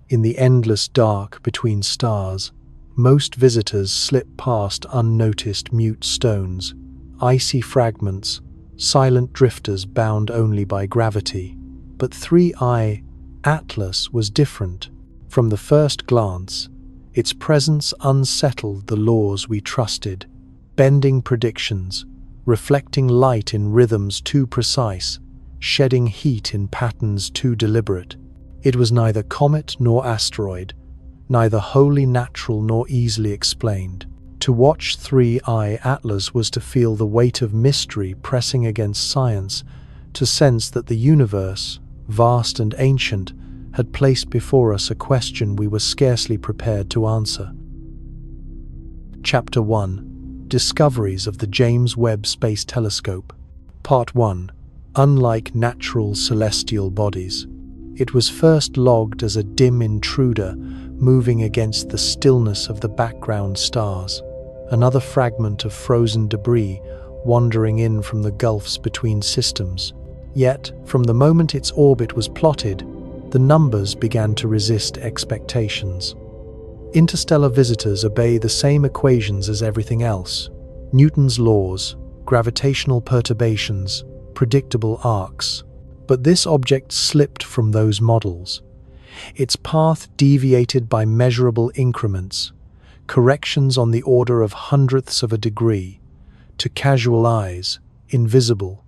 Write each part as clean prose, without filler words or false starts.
In the endless dark between stars, most visitors slip past unnoticed mute stones, icy fragments, silent drifters bound only by gravity. But 3I-ATLAS was different. From the first glance, its presence unsettled the laws we trusted, bending predictions, reflecting light in rhythms too precise, shedding heat in patterns too deliberate. It was neither comet nor asteroid, neither wholly natural nor easily explained. To watch 3I-ATLAS was to feel the weight of mystery pressing against science, to sense that the universe, vast and ancient, had placed before us a question we were scarcely prepared to answer. Chapter 1: Discoveries of the James Webb Space Telescope. Part 1: Unlike natural celestial bodies. It was first logged as a dim intruder moving against the stillness of the background stars, another fragment of frozen debris wandering in from the gulfs between systems. Yet, from the moment its orbit was plotted, the numbers began to resist expectations. Interstellar visitors obey the same equations as everything else: Newton's laws, gravitational perturbations, predictable arcs. But this object slipped from those models. Its path deviated by measurable increments, corrections on the order of hundredths of a degree, to casual eyes, invisible,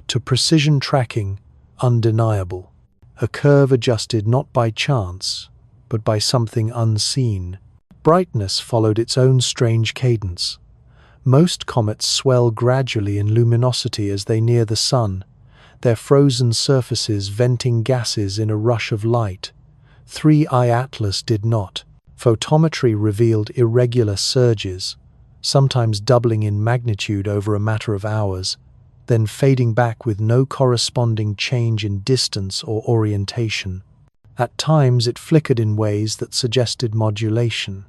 to precision tracking, undeniable. A curve adjusted not by chance, but by something unseen. Brightness followed its own strange cadence. Most comets swell gradually in luminosity as they near the sun, their frozen surfaces venting gases in a rush of light. 3I-ATLAS did not. Photometry revealed irregular surges, sometimes doubling in magnitude over a matter of hours, then fading back with no corresponding change in distance or orientation. At times it flickered in ways that suggested modulation,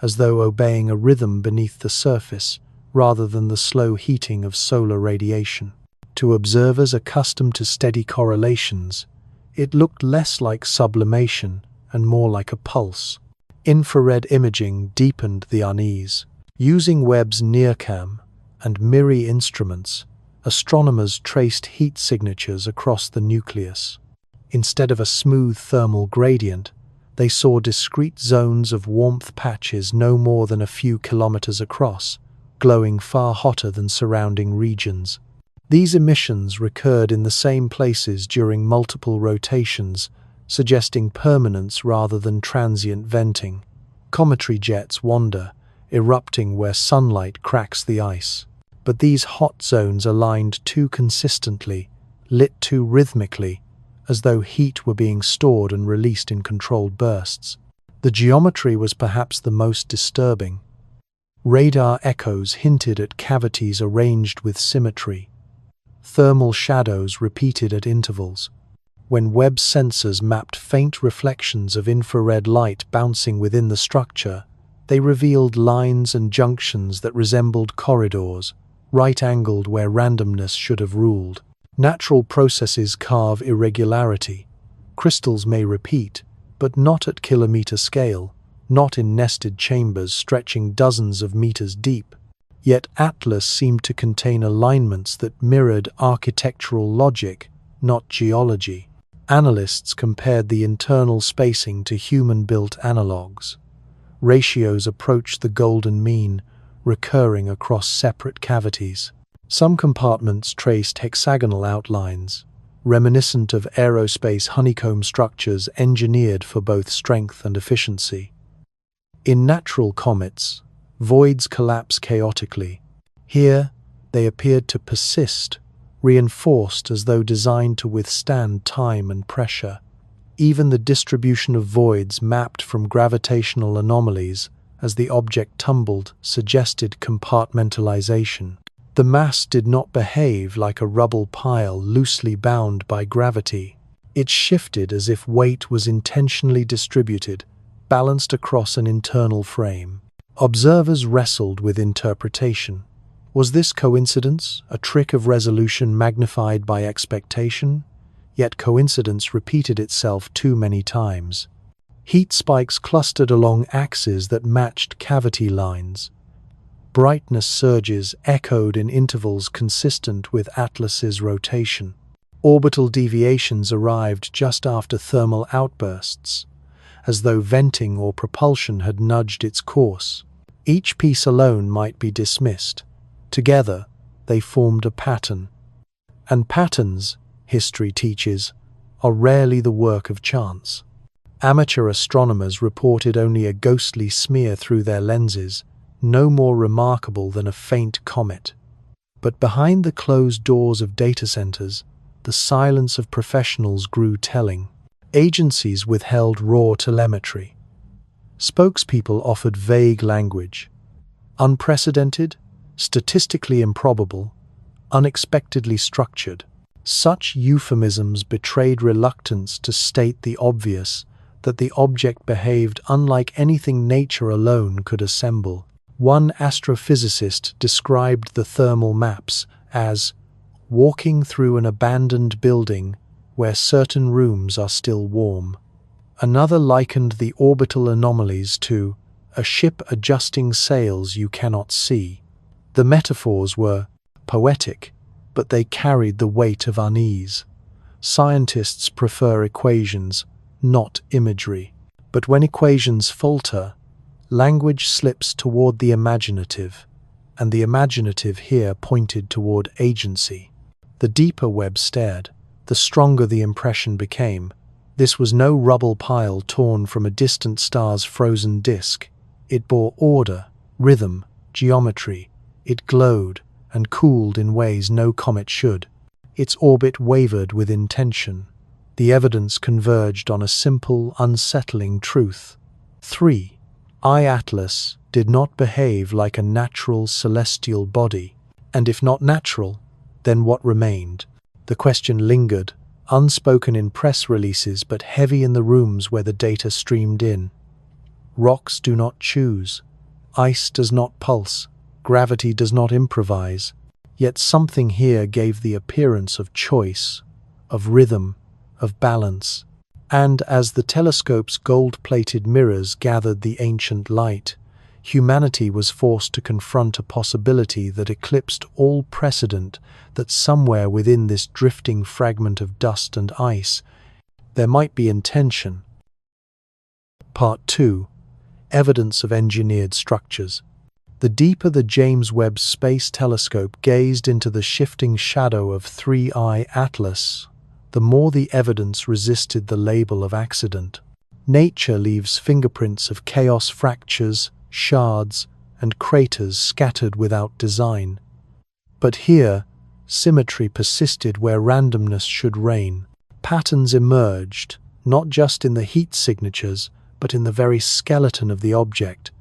as though obeying a rhythm beneath the surface rather than the slow heating of solar radiation. To observers accustomed to steady correlations, it looked less like sublimation and more like a pulse. Infrared imaging deepened the unease. Using Webb's NIRCam and MIRI instruments, astronomers traced heat signatures across the nucleus. Instead of a smooth thermal gradient, they saw discrete zones of warmth patches no more than a few kilometers across, glowing far hotter than surrounding regions. These emissions recurred in the same places during multiple rotations, suggesting permanence rather than transient venting. Cometary jets wander, erupting where sunlight cracks the ice. But these hot zones aligned too consistently, lit too rhythmically, as though heat were being stored and released in controlled bursts. The geometry was perhaps the most disturbing. Radar echoes hinted at cavities arranged with symmetry. Thermal shadows repeated at intervals. When Webb's sensors mapped faint reflections of infrared light bouncing within the structure, they revealed lines and junctions that resembled corridors, right-angled where randomness should have ruled. Natural processes carve irregularity. Crystals may repeat, but not at kilometer scale, not in nested chambers stretching dozens of meters deep. Yet Atlas seemed to contain alignments that mirrored architectural logic, not geology. Analysts compared the internal spacing to human-built analogues. Ratios approached the golden mean, recurring across separate cavities. Some compartments traced hexagonal outlines, reminiscent of aerospace honeycomb structures engineered for both strength and efficiency. In natural comets, voids collapse chaotically. Here, they appeared to persist, reinforced as though designed to withstand time and pressure. Even the distribution of voids mapped from gravitational anomalies as the object tumbled suggested compartmentalization. The mass did not behave like a rubble pile loosely bound by gravity. It shifted as if weight was intentionally distributed, balanced across an internal frame. Observers wrestled with interpretation. Was this coincidence, a trick of resolution magnified by expectation? Yet coincidence repeated itself too many times. Heat spikes clustered along axes that matched cavity lines. Brightness surges echoed in intervals consistent with Atlas's rotation. Orbital deviations arrived just after thermal outbursts, as though venting or propulsion had nudged its course. Each piece alone might be dismissed. Together, they formed a pattern. And patterns, history teaches, are rarely the work of chance. Amateur astronomers reported only a ghostly smear through their lenses, no more remarkable than a faint comet. But behind the closed doors of data centers, the silence of professionals grew telling. Agencies withheld raw telemetry. Spokespeople offered vague language. Unprecedented, statistically improbable, unexpectedly structured. Such euphemisms betrayed reluctance to state the obvious, that the object behaved unlike anything nature alone could assemble. One astrophysicist described the thermal maps as walking through an abandoned building where certain rooms are still warm. Another likened the orbital anomalies to a ship adjusting sails you cannot see. The metaphors were poetic, but they carried the weight of unease. Scientists prefer equations, not imagery. But when equations falter, language slips toward the imaginative, and the imaginative here pointed toward agency. The deeper Webb stared, the stronger the impression became. This was no rubble pile torn from a distant star's frozen disk. It bore order, rhythm, geometry. It glowed and cooled in ways no comet should. Its orbit wavered with intention. The evidence converged on a simple, unsettling truth. 3IATLAS did not behave like a natural celestial body. And if not natural, then what remained? The question lingered, unspoken in press releases but heavy in the rooms where the data streamed in. Rocks do not choose. Ice does not pulse. Gravity does not improvise. Yet something here gave the appearance of choice, of rhythm, of balance. And as the telescope's gold-plated mirrors gathered the ancient light, humanity was forced to confront a possibility that eclipsed all precedent, that somewhere within this drifting fragment of dust and ice, there might be intention. Part 2. Evidence of engineered structures. The deeper the James Webb Space Telescope gazed into the shifting shadow of 3IATLAS, the more the evidence resisted the label of accident. Nature leaves fingerprints of chaos, fractures, shards, and craters scattered without design. But here, symmetry persisted where randomness should reign. Patterns emerged, not just in the heat signatures, but in the very skeleton of the object,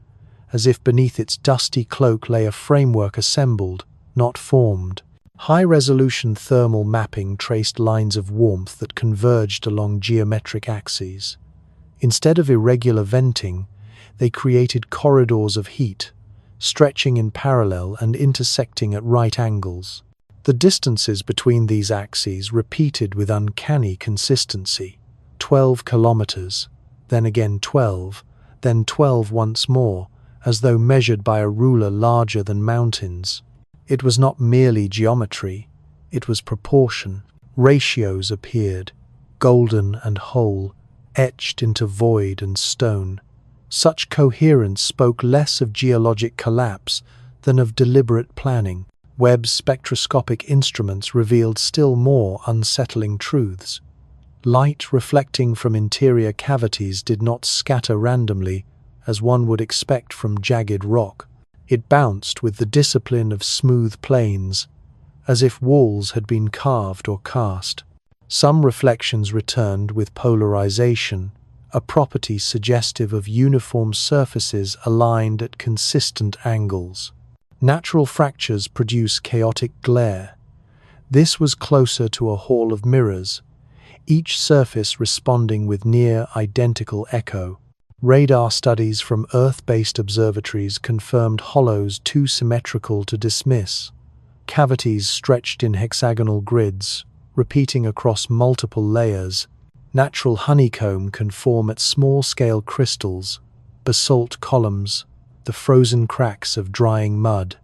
as if beneath its dusty cloak lay a framework assembled, not formed. High-resolution thermal mapping traced lines of warmth that converged along geometric axes. Instead of irregular venting, they created corridors of heat, stretching in parallel and intersecting at right angles. The distances between these axes repeated with uncanny consistency. 12 kilometers, then again 12, then 12 once more, as though measured by a ruler larger than mountains. It was not merely geometry, it was proportion. Ratios appeared, golden and whole, etched into void and stone. Such coherence spoke less of geologic collapse than of deliberate planning. Webb's spectroscopic instruments revealed still more unsettling truths. Light reflecting from interior cavities did not scatter randomly, as one would expect from jagged rock. It bounced with the discipline of smooth planes, as if walls had been carved or cast. Some reflections returned with polarization, a property suggestive of uniform surfaces aligned at consistent angles. Natural fractures produce chaotic glare. This was closer to a hall of mirrors, each surface responding with near-identical echo. Radar studies from Earth-based observatories confirmed hollows too symmetrical to dismiss. Cavities stretched in hexagonal grids, repeating across multiple layers. Natural honeycomb can form at small-scale crystals, basalt columns, the frozen cracks of drying mud.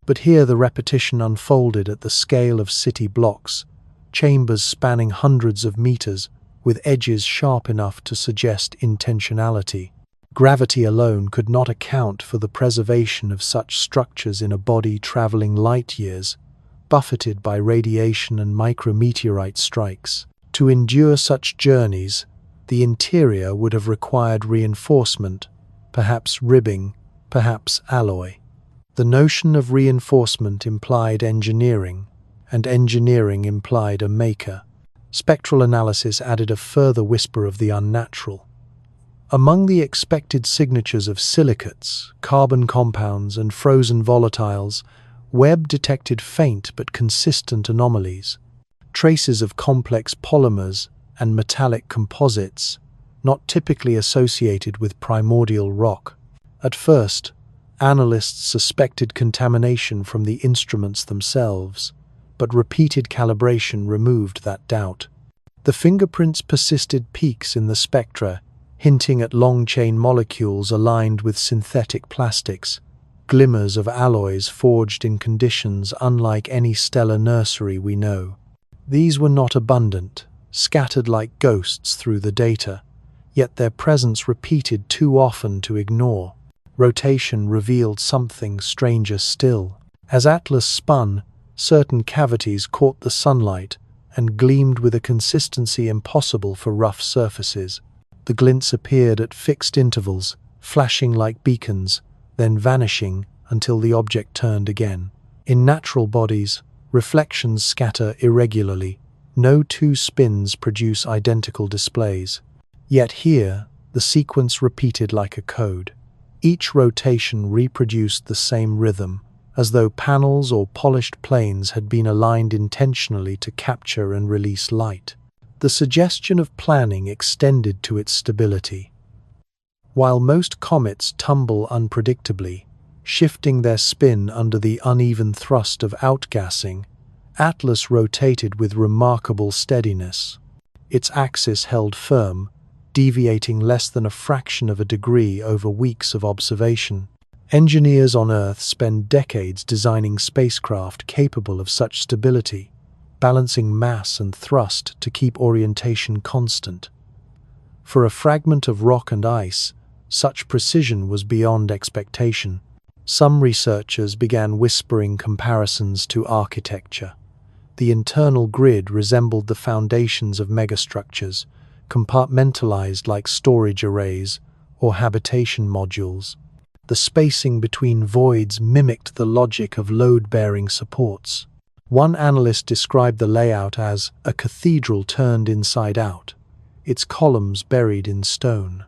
But here the repetition unfolded at the scale of city blocks, chambers spanning hundreds of meters, with edges sharp enough to suggest intentionality. Gravity alone could not account for the preservation of such structures in a body traveling light years, buffeted by radiation and micrometeorite strikes. To endure such journeys, the interior would have required reinforcement, perhaps ribbing, perhaps alloy. The notion of reinforcement implied engineering, and engineering implied a maker. Spectral analysis added a further whisper of the unnatural. Among the expected signatures of silicates, carbon compounds, and frozen volatiles, Webb detected faint but consistent anomalies, traces of complex polymers and metallic composites, not typically associated with primordial rock. At first, analysts suspected contamination from the instruments themselves, but repeated calibration removed that doubt. The fingerprints persisted peaks in the spectra, hinting at long-chain molecules aligned with synthetic plastics, glimmers of alloys forged in conditions unlike any stellar nursery we know. These were not abundant, scattered like ghosts through the data, yet their presence repeated too often to ignore. Rotation revealed something stranger still. As Atlas spun, certain cavities caught the sunlight and gleamed with a consistency impossible for rough surfaces. The glints appeared at fixed intervals, flashing like beacons, then vanishing until the object turned again. In natural bodies, reflections scatter irregularly. No two spins produce identical displays. Yet here, the sequence repeated like a code. Each rotation reproduced the same rhythm, as though panels or polished planes had been aligned intentionally to capture and release light. The suggestion of planning extended to its stability. While most comets tumble unpredictably, shifting their spin under the uneven thrust of outgassing, Atlas rotated with remarkable steadiness. Its axis held firm, deviating less than a fraction of a degree over weeks of observation. Engineers on Earth spend decades designing spacecraft capable of such stability, balancing mass and thrust to keep orientation constant. For a fragment of rock and ice, such precision was beyond expectation. Some researchers began whispering comparisons to architecture. The internal grid resembled the foundations of megastructures, compartmentalized like storage arrays or habitation modules. The spacing between voids mimicked the logic of load-bearing supports. One analyst described the layout as a cathedral turned inside out, its columns buried in stone.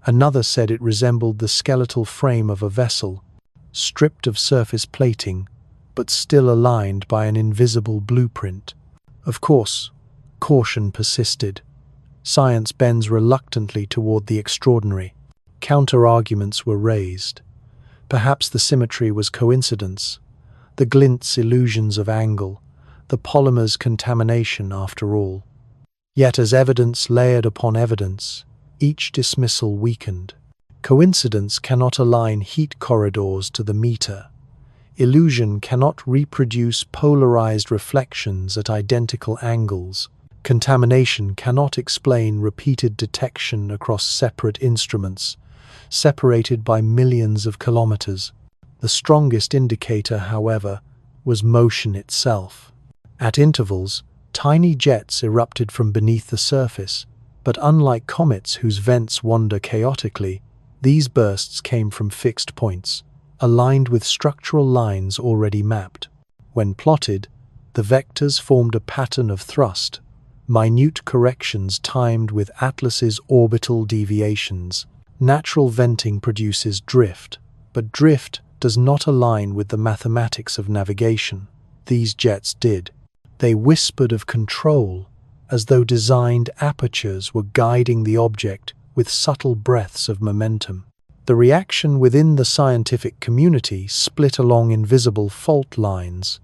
Another said it resembled the skeletal frame of a vessel, stripped of surface plating, but still aligned by an invisible blueprint. Of course, caution persisted. Science bends reluctantly toward the extraordinary. Counter-arguments were raised. Perhaps the symmetry was coincidence, the glints illusions of angle, the polymer's contamination after all. Yet as evidence layered upon evidence, each dismissal weakened. Coincidence cannot align heat corridors to the meter. Illusion cannot reproduce polarized reflections at identical angles. Contamination cannot explain repeated detection across separate instruments, separated by millions of kilometers. The strongest indicator, however, was motion itself. At intervals, tiny jets erupted from beneath the surface, but unlike comets whose vents wander chaotically, these bursts came from fixed points, aligned with structural lines already mapped. When plotted, the vectors formed a pattern of thrust, minute corrections timed with Atlas's orbital deviations. Natural venting produces drift, but drift does not align with the mathematics of navigation. These jets did. They whispered of control, as though designed apertures were guiding the object with subtle breaths of momentum. The reaction within the scientific community split along invisible fault lines.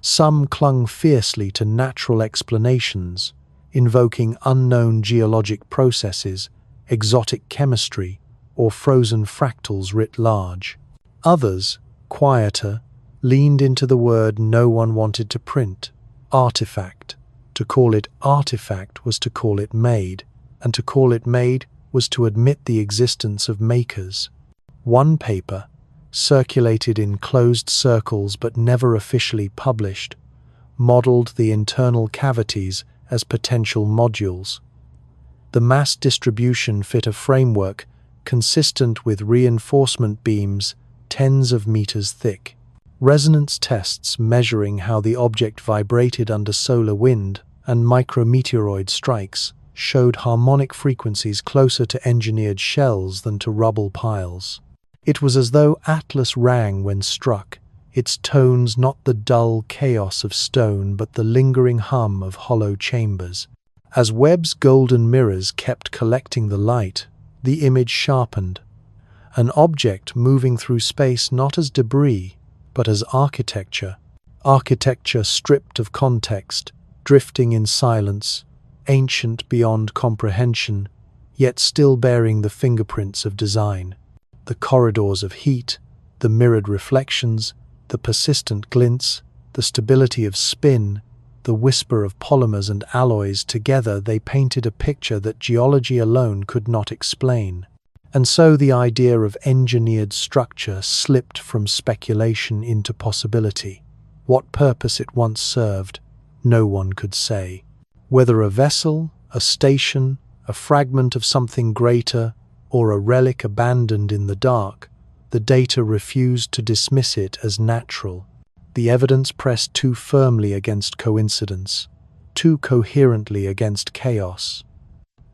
Some clung fiercely to natural explanations, invoking unknown geologic processes, exotic chemistry, or frozen fractals writ large. Others, quieter, leaned into the word no one wanted to print: artifact. To call it artifact was to call it made, and to call it made was to admit the existence of makers. One paper, circulated in closed circles but never officially published, modeled the internal cavities as potential modules. The mass distribution fit a framework consistent with reinforcement beams tens of meters thick. Resonance tests measuring how the object vibrated under solar wind and micrometeoroid strikes showed harmonic frequencies closer to engineered shells than to rubble piles. It was as though Atlas rang when struck, its tones not the dull chaos of stone but the lingering hum of hollow chambers. As Webb's golden mirrors kept collecting the light, the image sharpened. An object moving through space not as debris, but as architecture. Architecture stripped of context, drifting in silence, ancient beyond comprehension, yet still bearing the fingerprints of design. The corridors of heat, the mirrored reflections, the persistent glints, the stability of spin, the whisper of polymers and alloys, together they painted a picture that geology alone could not explain. And so the idea of engineered structure slipped from speculation into possibility. What purpose it once served, no one could say. Whether a vessel, a station, a fragment of something greater, or a relic abandoned in the dark, the data refused to dismiss it as natural. The evidence pressed too firmly against coincidence, too coherently against chaos.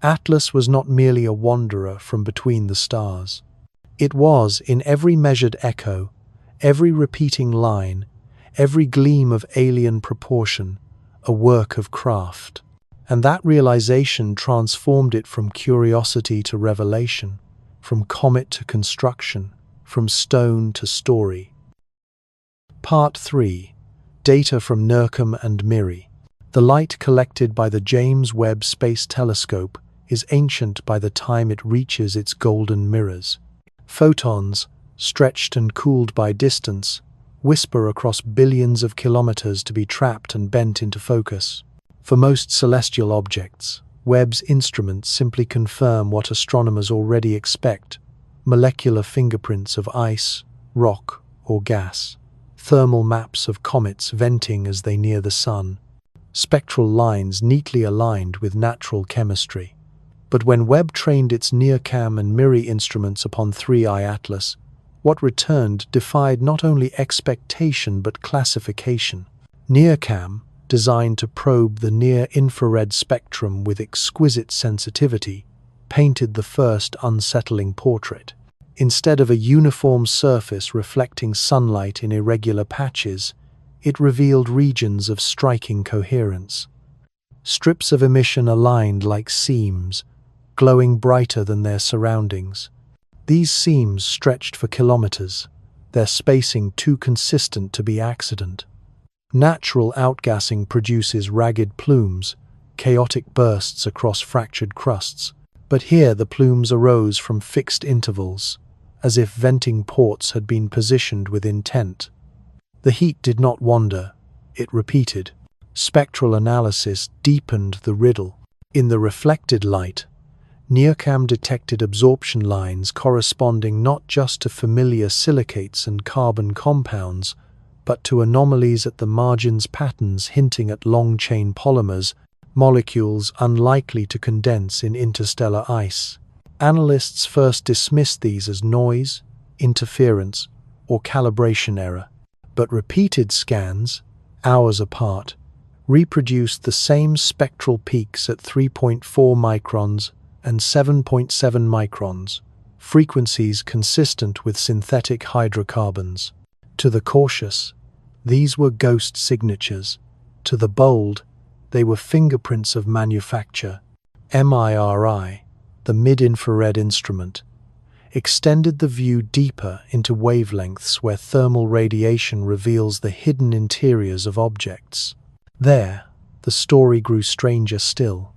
Atlas was not merely a wanderer from between the stars. It was, in every measured echo, every repeating line, every gleam of alien proportion, a work of craft. And that realization transformed it from curiosity to revelation, from comet to construction, from stone to story. Part 3. Data from NIRCam and MIRI. The light collected by the James Webb Space Telescope is ancient by the time it reaches its golden mirrors. Photons, stretched and cooled by distance, whisper across billions of kilometers to be trapped and bent into focus. For most celestial objects, Webb's instruments simply confirm what astronomers already expect: molecular fingerprints of ice, rock, or gas, thermal maps of comets venting as they near the sun, spectral lines neatly aligned with natural chemistry. But when Webb trained its NIRCam and MIRI instruments upon 3IATLAS, what returned defied not only expectation but classification. NIRCam, designed to probe the near-infrared spectrum with exquisite sensitivity, painted the first unsettling portrait. Instead of a uniform surface reflecting sunlight in irregular patches, it revealed regions of striking coherence. Strips of emission aligned like seams, glowing brighter than their surroundings. These seams stretched for kilometers, their spacing too consistent to be accident. Natural outgassing produces ragged plumes, chaotic bursts across fractured crusts, but here the plumes arose from fixed intervals, as if venting ports had been positioned with intent. The heat did not wander, it repeated. Spectral analysis deepened the riddle. In the reflected light, NIRCam detected absorption lines corresponding not just to familiar silicates and carbon compounds, but to anomalies at the margins, patterns hinting at long-chain polymers, molecules unlikely to condense in interstellar ice. Analysts first dismissed these as noise, interference, or calibration error, but repeated scans, hours apart, reproduced the same spectral peaks at 3.4 microns and 7.7 microns, frequencies consistent with synthetic hydrocarbons. To the cautious, these were ghost signatures. To the bold, they were fingerprints of manufacture. MIRI, the mid-infrared instrument, extended the view deeper into wavelengths where thermal radiation reveals the hidden interiors of objects. There, the story grew stranger still.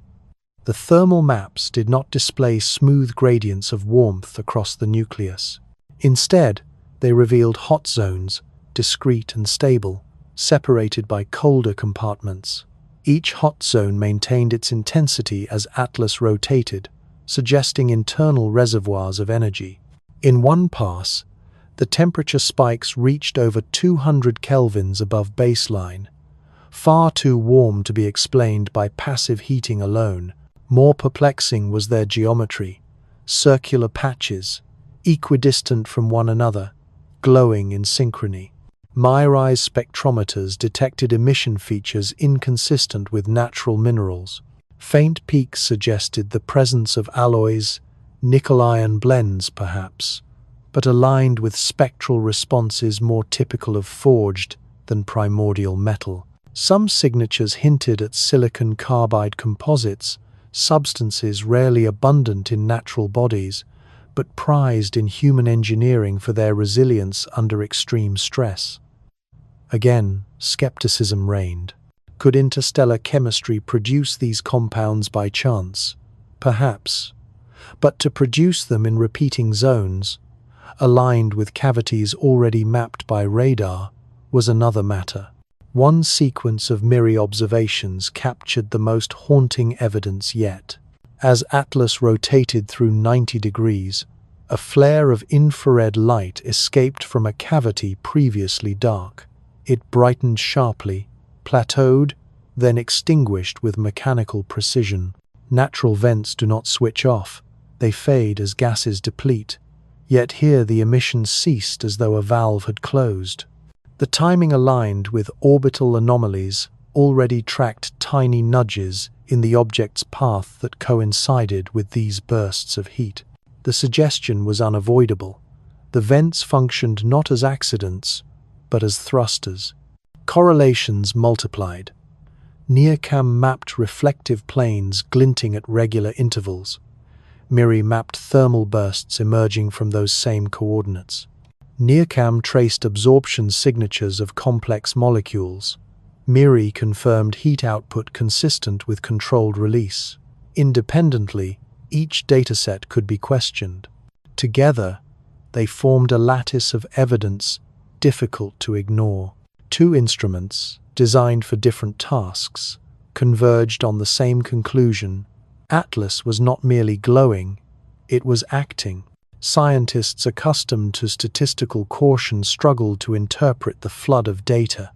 The thermal maps did not display smooth gradients of warmth across the nucleus. Instead, they revealed hot zones, discrete and stable, separated by colder compartments. Each hot zone maintained its intensity as Atlas rotated, suggesting internal reservoirs of energy. In one pass, the temperature spikes reached over 200 kelvins above baseline, far too warm to be explained by passive heating alone. More perplexing was their geometry: circular patches, equidistant from one another, glowing in synchrony. MIRI's spectrometers detected emission features inconsistent with natural minerals. Faint peaks suggested the presence of alloys, nickel-iron blends perhaps, but aligned with spectral responses more typical of forged than primordial metal. Some signatures hinted at silicon carbide composites, substances rarely abundant in natural bodies, but prized in human engineering for their resilience under extreme stress. Again, skepticism reigned. Could interstellar chemistry produce these compounds by chance? Perhaps. But to produce them in repeating zones, aligned with cavities already mapped by radar, was another matter. One sequence of MIRI observations captured the most haunting evidence yet. As Atlas rotated through 90 degrees, a flare of infrared light escaped from a cavity previously dark. It brightened sharply, plateaued, then extinguished with mechanical precision. Natural vents do not switch off, they fade as gases deplete. Yet here the emission ceased as though a valve had closed. The timing aligned with orbital anomalies, already tracked tiny nudges in the object's path that coincided with these bursts of heat. The suggestion was unavoidable. The vents functioned not as accidents, but as thrusters. Correlations multiplied. NIRCam mapped reflective planes glinting at regular intervals. MIRI mapped thermal bursts emerging from those same coordinates. NIRCam traced absorption signatures of complex molecules. MIRI confirmed heat output consistent with controlled release. Independently, each dataset could be questioned. Together, they formed a lattice of evidence difficult to ignore. Two instruments, designed for different tasks, converged on the same conclusion: Atlas was not merely glowing, it was acting. Scientists accustomed to statistical caution struggled to interpret the flood of data.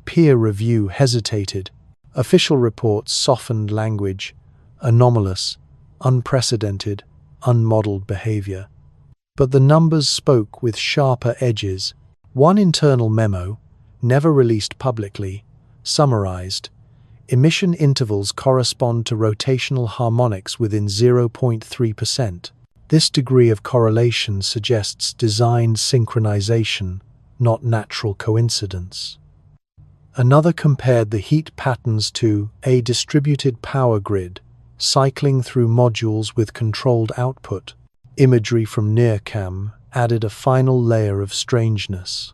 Peer review hesitated. Official reports softened language: anomalous, unprecedented, unmodeled behavior. But the numbers spoke with sharper edges. One internal memo, never released publicly, summarized: emission intervals correspond to rotational harmonics within 0.3%. This degree of correlation suggests designed synchronization, not natural coincidence. Another compared the heat patterns to a distributed power grid, cycling through modules with controlled output. Imagery from NIRCam added a final layer of strangeness.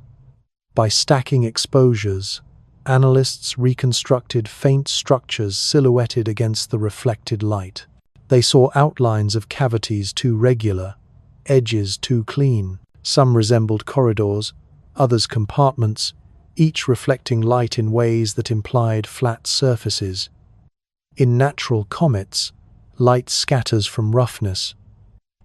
By stacking exposures, analysts reconstructed faint structures silhouetted against the reflected light. They saw outlines of cavities too regular, edges too clean. Some resembled corridors, others compartments, each reflecting light in ways that implied flat surfaces. In natural comets, light scatters from roughness.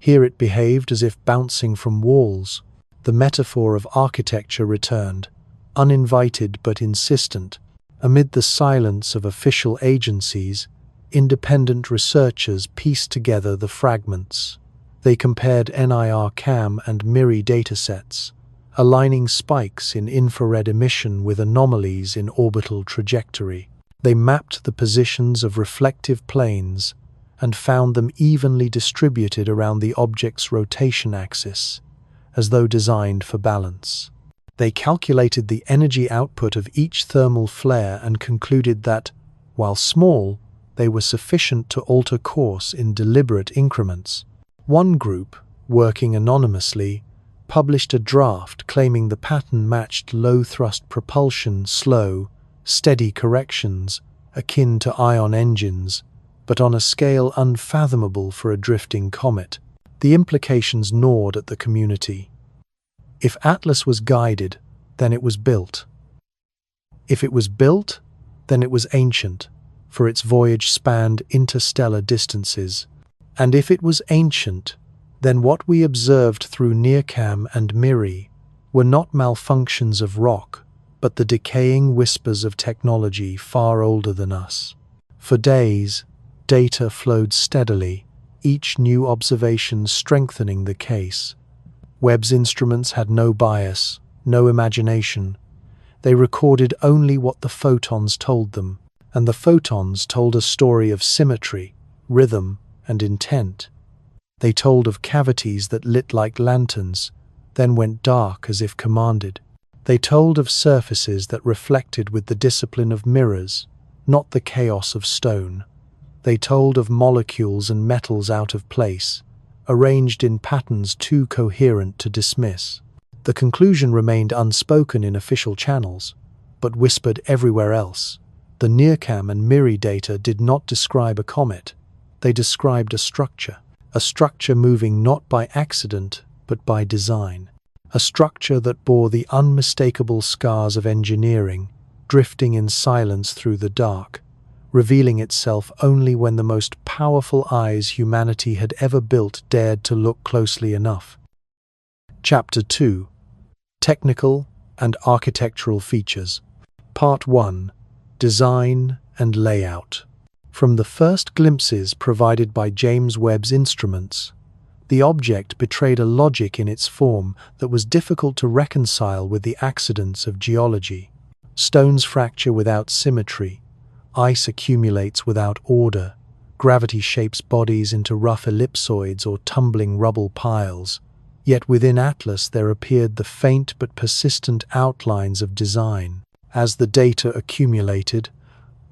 Here it behaved as if bouncing from walls. The metaphor of architecture returned, uninvited but insistent. Amid the silence of official agencies, independent researchers pieced together the fragments. They compared NIRCam and MIRI datasets, aligning spikes in infrared emission with anomalies in orbital trajectory. They mapped the positions of reflective planes and found them evenly distributed around the object's rotation axis, as though designed for balance. They calculated the energy output of each thermal flare and concluded that, while small, they were sufficient to alter course in deliberate increments. One group, working anonymously, published a draft claiming the pattern matched low-thrust propulsion, slow, steady corrections, akin to ion engines, but on a scale unfathomable for a drifting comet. The implications gnawed at the community. If Atlas was guided, then it was built. If it was built, then it was ancient, for its voyage spanned interstellar distances. And if it was ancient, then what we observed through NIRCam and MIRI were not malfunctions of rock, but the decaying whispers of technology far older than us. For days, data flowed steadily, each new observation strengthening the case. Webb's instruments had no bias, no imagination. They recorded only what the photons told them, and the photons told a story of symmetry, rhythm, and intent. They told of cavities that lit like lanterns, then went dark as if commanded. They told of surfaces that reflected with the discipline of mirrors, not the chaos of stone. They told of molecules and metals out of place, arranged in patterns too coherent to dismiss. The conclusion remained unspoken in official channels, but whispered everywhere else. The NIRCam and MIRI data did not describe a comet. They described a structure moving not by accident, but by design. A structure that bore the unmistakable scars of engineering, drifting in silence through the dark, revealing itself only when the most powerful eyes humanity had ever built dared to look closely enough. Chapter 2: Technical and Architectural Features. Part 1: Design and Layout. From the first glimpses provided by James Webb's instruments, the object betrayed a logic in its form that was difficult to reconcile with the accidents of geology. Stones fracture without symmetry, ice accumulates without order, gravity shapes bodies into rough ellipsoids or tumbling rubble piles. Yet within Atlas there appeared the faint but persistent outlines of design. As the data accumulated,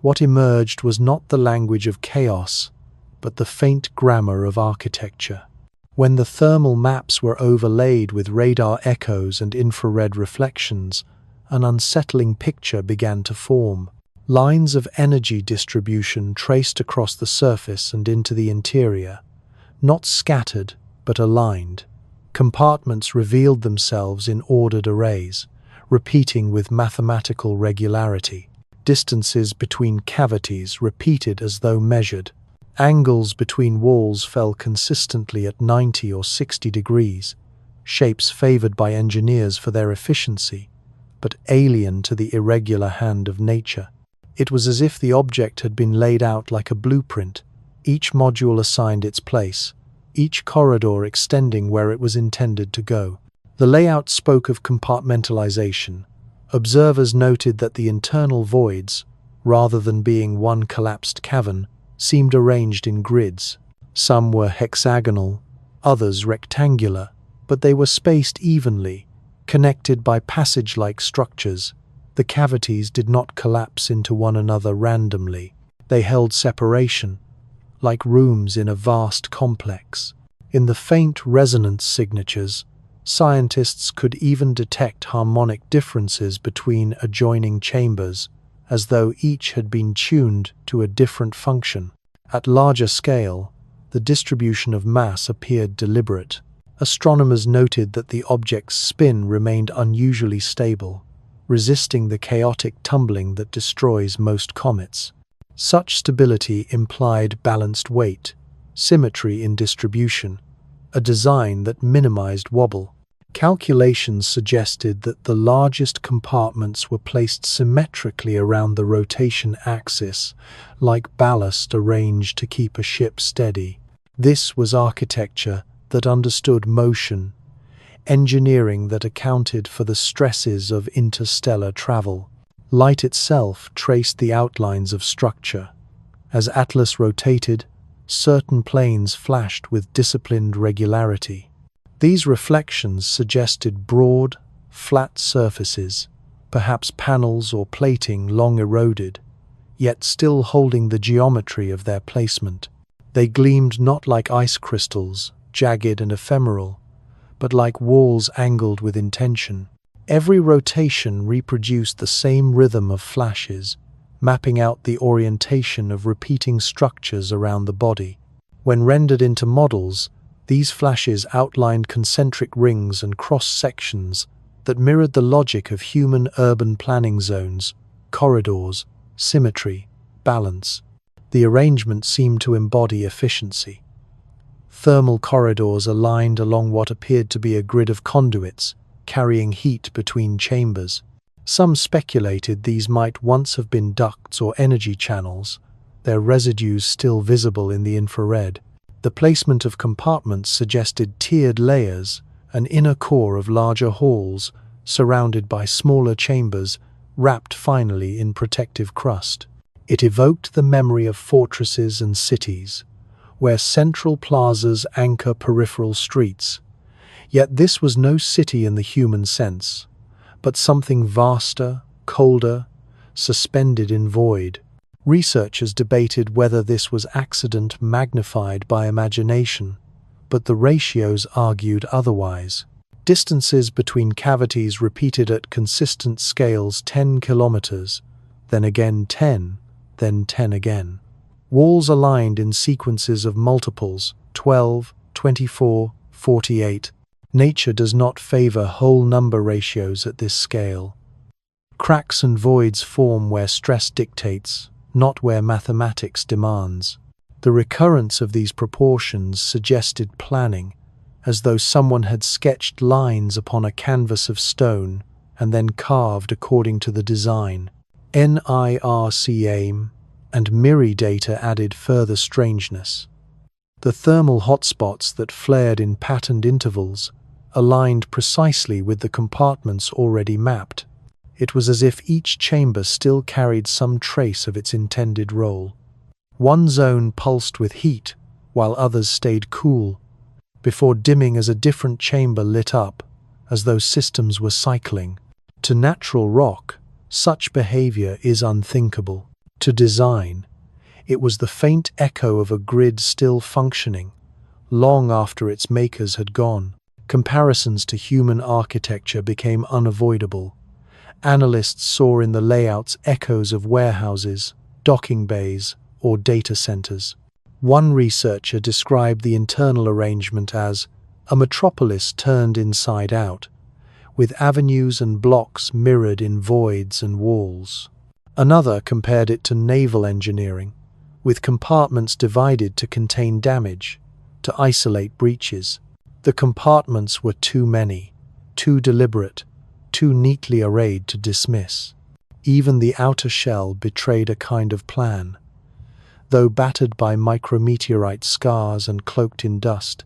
what emerged was not the language of chaos, but the faint grammar of architecture. When the thermal maps were overlaid with radar echoes and infrared reflections, an unsettling picture began to form. Lines of energy distribution traced across the surface and into the interior, not scattered, but aligned. Compartments revealed themselves in ordered arrays, repeating with mathematical regularity. Distances between cavities repeated as though measured. Angles between walls fell consistently at 90 or 60 degrees, shapes favored by engineers for their efficiency, but alien to the irregular hand of nature. It was as if the object had been laid out like a blueprint, each module assigned its place, each corridor extending where it was intended to go. The layout spoke of compartmentalization. Observers noted that the internal voids, rather than being one collapsed cavern, seemed arranged in grids. Some were hexagonal, others rectangular, but they were spaced evenly, connected by passage-like structures. The cavities did not collapse into one another randomly. They held separation, like rooms in a vast complex. In the faint resonance signatures, scientists could even detect harmonic differences between adjoining chambers, as though each had been tuned to a different function. At larger scale, the distribution of mass appeared deliberate. Astronomers noted that the object's spin remained unusually stable, resisting the chaotic tumbling that destroys most comets. Such stability implied balanced weight, symmetry in distribution, a design that minimized wobble. Calculations suggested that the largest compartments were placed symmetrically around the rotation axis, like ballast arranged to keep a ship steady. This was architecture that understood motion, engineering that accounted for the stresses of interstellar travel. Light itself traced the outlines of structure. As Atlas rotated, certain planes flashed with disciplined regularity. These reflections suggested broad, flat surfaces, perhaps panels or plating long eroded, yet still holding the geometry of their placement. They gleamed not like ice crystals, jagged and ephemeral, but like walls angled with intention. Every rotation reproduced the same rhythm of flashes, mapping out the orientation of repeating structures around the body. When rendered into models, these flashes outlined concentric rings and cross-sections that mirrored the logic of human urban planning zones, corridors, symmetry, balance. The arrangement seemed to embody efficiency. Thermal corridors aligned along what appeared to be a grid of conduits, carrying heat between chambers. Some speculated these might once have been ducts or energy channels, their residues still visible in the infrared. The placement of compartments suggested tiered layers, an inner core of larger halls, surrounded by smaller chambers, wrapped finally in protective crust. It evoked the memory of fortresses and cities, where central plazas anchor peripheral streets. Yet this was no city in the human sense, but something vaster, colder, suspended in void. Researchers debated whether this was accident magnified by imagination, but the ratios argued otherwise. Distances between cavities repeated at consistent scales 10 kilometers, then again 10, then 10 again. Walls aligned in sequences of multiples, 12, 24, 48. Nature does not favor whole number ratios at this scale. Cracks and voids form where stress dictates, not where mathematics demands. The recurrence of these proportions suggested planning, as though someone had sketched lines upon a canvas of stone and then carved according to the design. NIRC aim and MIRI data added further strangeness. The thermal hotspots that flared in patterned intervals aligned precisely with the compartments already mapped. It was as if each chamber still carried some trace of its intended role. One zone pulsed with heat, while others stayed cool, before dimming as a different chamber lit up, as though systems were cycling. To natural rock, such behavior is unthinkable. To design, it was the faint echo of a grid still functioning, long after its makers had gone. Comparisons to human architecture became unavoidable. Analysts saw in the layouts echoes of warehouses, docking bays, or data centers. One researcher described the internal arrangement as a metropolis turned inside out, with avenues and blocks mirrored in voids and walls. Another compared it to naval engineering, with compartments divided to contain damage, to isolate breaches. The compartments were too many, too deliberate, too neatly arrayed to dismiss. Even the outer shell betrayed a kind of plan. Though battered by micrometeorite scars and cloaked in dust,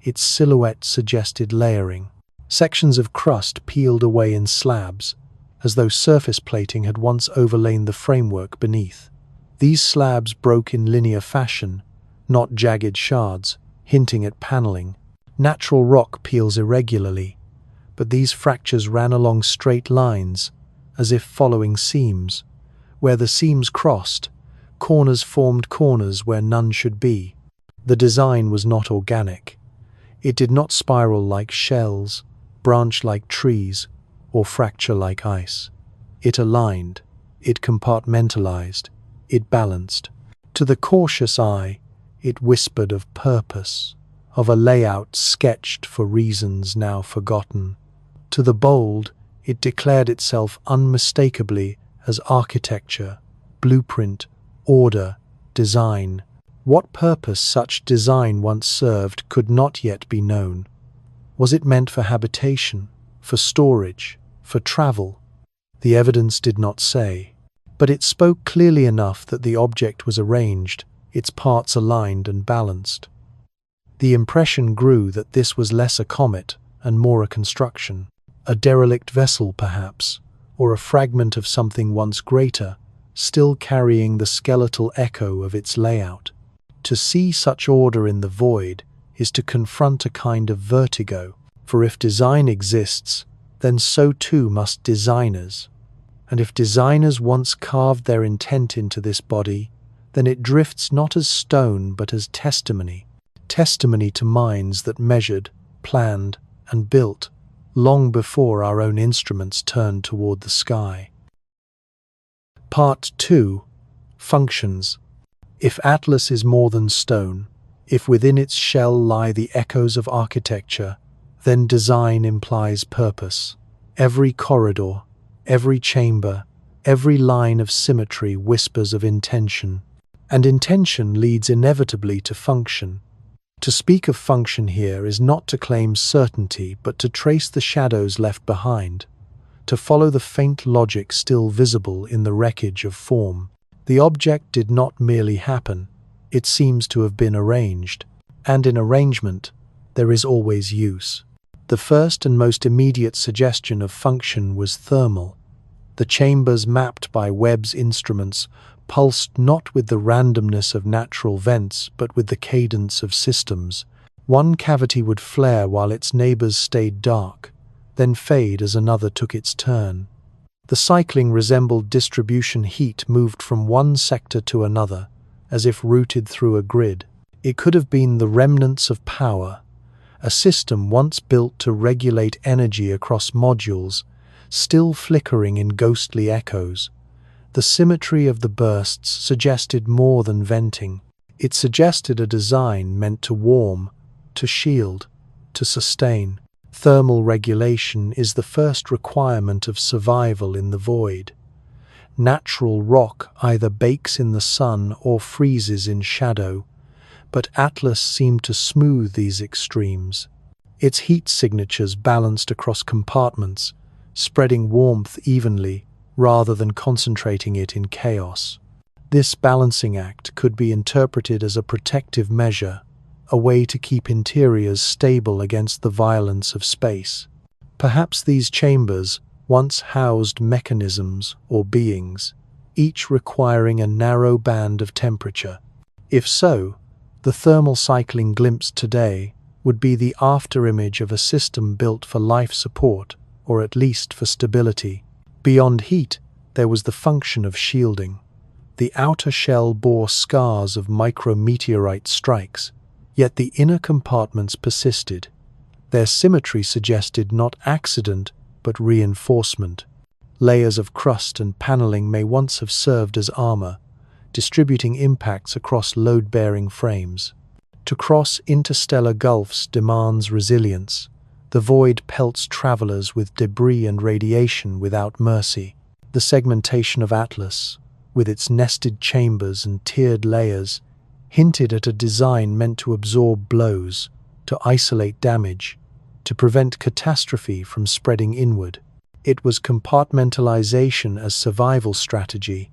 its silhouette suggested layering. Sections of crust peeled away in slabs, as though surface plating had once overlain the framework beneath. These slabs broke in linear fashion, not jagged shards, hinting at paneling. Natural rock peels irregularly, but these fractures ran along straight lines, as if following seams. Where the seams crossed, corners formed corners where none should be. The design was not organic. It did not spiral like shells, branch like trees, or fracture like ice. It aligned, it compartmentalized, it balanced. To the cautious eye, it whispered of purpose, of a layout sketched for reasons now forgotten. To the bold, it declared itself unmistakably as architecture, blueprint, order, design. What purpose such design once served could not yet be known. Was it meant for habitation, for storage, for travel? The evidence did not say, but it spoke clearly enough that the object was arranged, its parts aligned and balanced. The impression grew that this was less a comet and more a construction, a derelict vessel perhaps, or a fragment of something once greater, still carrying the skeletal echo of its layout. To see such order in the void is to confront a kind of vertigo, for if design exists, then so too must designers. And if designers once carved their intent into this body, then it drifts not as stone but as testimony to minds that measured, planned, and built long before our own instruments turned toward the sky. Part 2. Functions. If Atlas is more than stone, if within its shell lie the echoes of architecture, then design implies purpose. Every corridor, every chamber, every line of symmetry whispers of intention, and intention leads inevitably to function. To speak of function here is not to claim certainty, but to trace the shadows left behind, to follow the faint logic still visible in the wreckage of form. The object did not merely happen, it seems to have been arranged, and in arrangement there is always use. The first and most immediate suggestion of function was thermal. The chambers mapped by Webb's instruments pulsed not with the randomness of natural vents, but with the cadence of systems. One cavity would flare while its neighbors stayed dark, then fade as another took its turn. The cycling resembled distribution. Heat moved from one sector to another, as if routed through a grid. It could have been the remnants of power, a system once built to regulate energy across modules, still flickering in ghostly echoes. The symmetry of the bursts suggested more than venting. It suggested a design meant to warm, to shield, to sustain. Thermal regulation is the first requirement of survival in the void. Natural rock either bakes in the sun or freezes in shadow, but Atlas seemed to smooth these extremes. Its heat signatures balanced across compartments, spreading warmth evenly rather than concentrating it in chaos. This balancing act could be interpreted as a protective measure, a way to keep interiors stable against the violence of space. Perhaps these chambers once housed mechanisms or beings, each requiring a narrow band of temperature. If so, the thermal cycling glimpsed today would be the afterimage of a system built for life support, or at least for stability. Beyond heat, there was the function of shielding. The outer shell bore scars of micrometeorite strikes, yet the inner compartments persisted. Their symmetry suggested not accident, but reinforcement. Layers of crust and paneling may once have served as armor, distributing impacts across load-bearing frames. To cross interstellar gulfs demands resilience. The void pelts travelers with debris and radiation without mercy. The segmentation of Atlas, with its nested chambers and tiered layers, hinted at a design meant to absorb blows, to isolate damage, to prevent catastrophe from spreading inward. It was compartmentalization as survival strategy,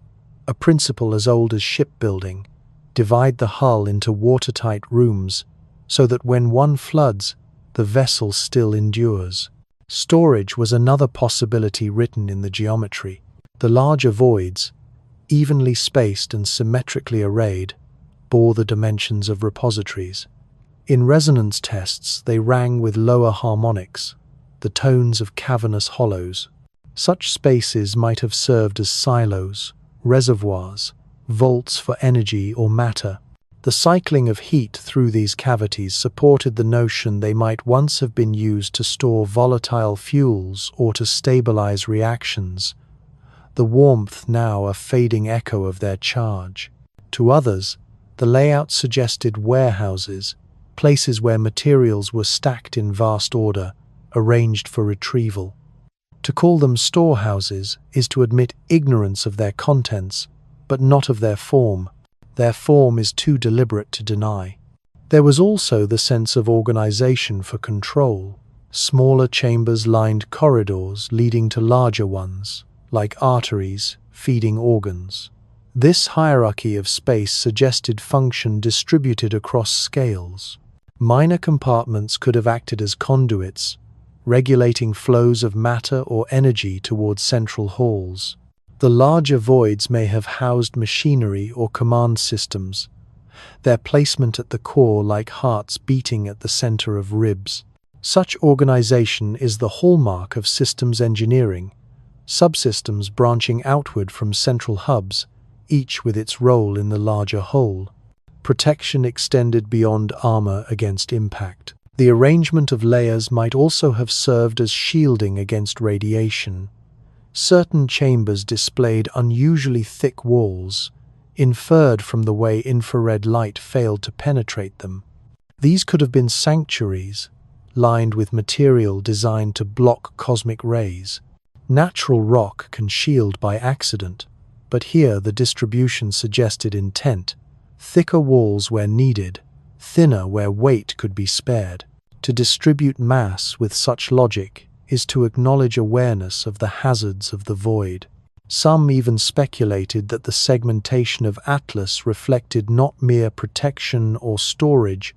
a principle as old as shipbuilding. Divide the hull into watertight rooms so that when one floods, the vessel still endures. Storage was another possibility written in the geometry. The larger voids, evenly spaced and symmetrically arrayed, bore the dimensions of repositories. In resonance tests, they rang with lower harmonics, the tones of cavernous hollows. Such spaces might have served as silos, reservoirs, vaults for energy or matter. The cycling of heat through these cavities supported the notion they might once have been used to store volatile fuels or to stabilize reactions, the warmth now a fading echo of their charge. To others, the layout suggested warehouses, places where materials were stacked in vast order, arranged for retrieval. To call them storehouses is to admit ignorance of their contents, but not of their form. Their form is too deliberate to deny. There was also the sense of organization for control. Smaller chambers lined corridors leading to larger ones, like arteries feeding organs. This hierarchy of space suggested function distributed across scales. Minor compartments could have acted as conduits, regulating flows of matter or energy towards central halls. The larger voids may have housed machinery or command systems, their placement at the core like hearts beating at the center of ribs. Such organization is the hallmark of systems engineering, subsystems branching outward from central hubs, each with its role in the larger whole. Protection extended beyond armor against impact. The arrangement of layers might also have served as shielding against radiation. Certain chambers displayed unusually thick walls, inferred from the way infrared light failed to penetrate them. These could have been sanctuaries, lined with material designed to block cosmic rays. Natural rock can shield by accident, but here the distribution suggested intent: thicker walls where needed, thinner where weight could be spared. To distribute mass with such logic is to acknowledge awareness of the hazards of the void. Some even speculated that the segmentation of Atlas reflected not mere protection or storage,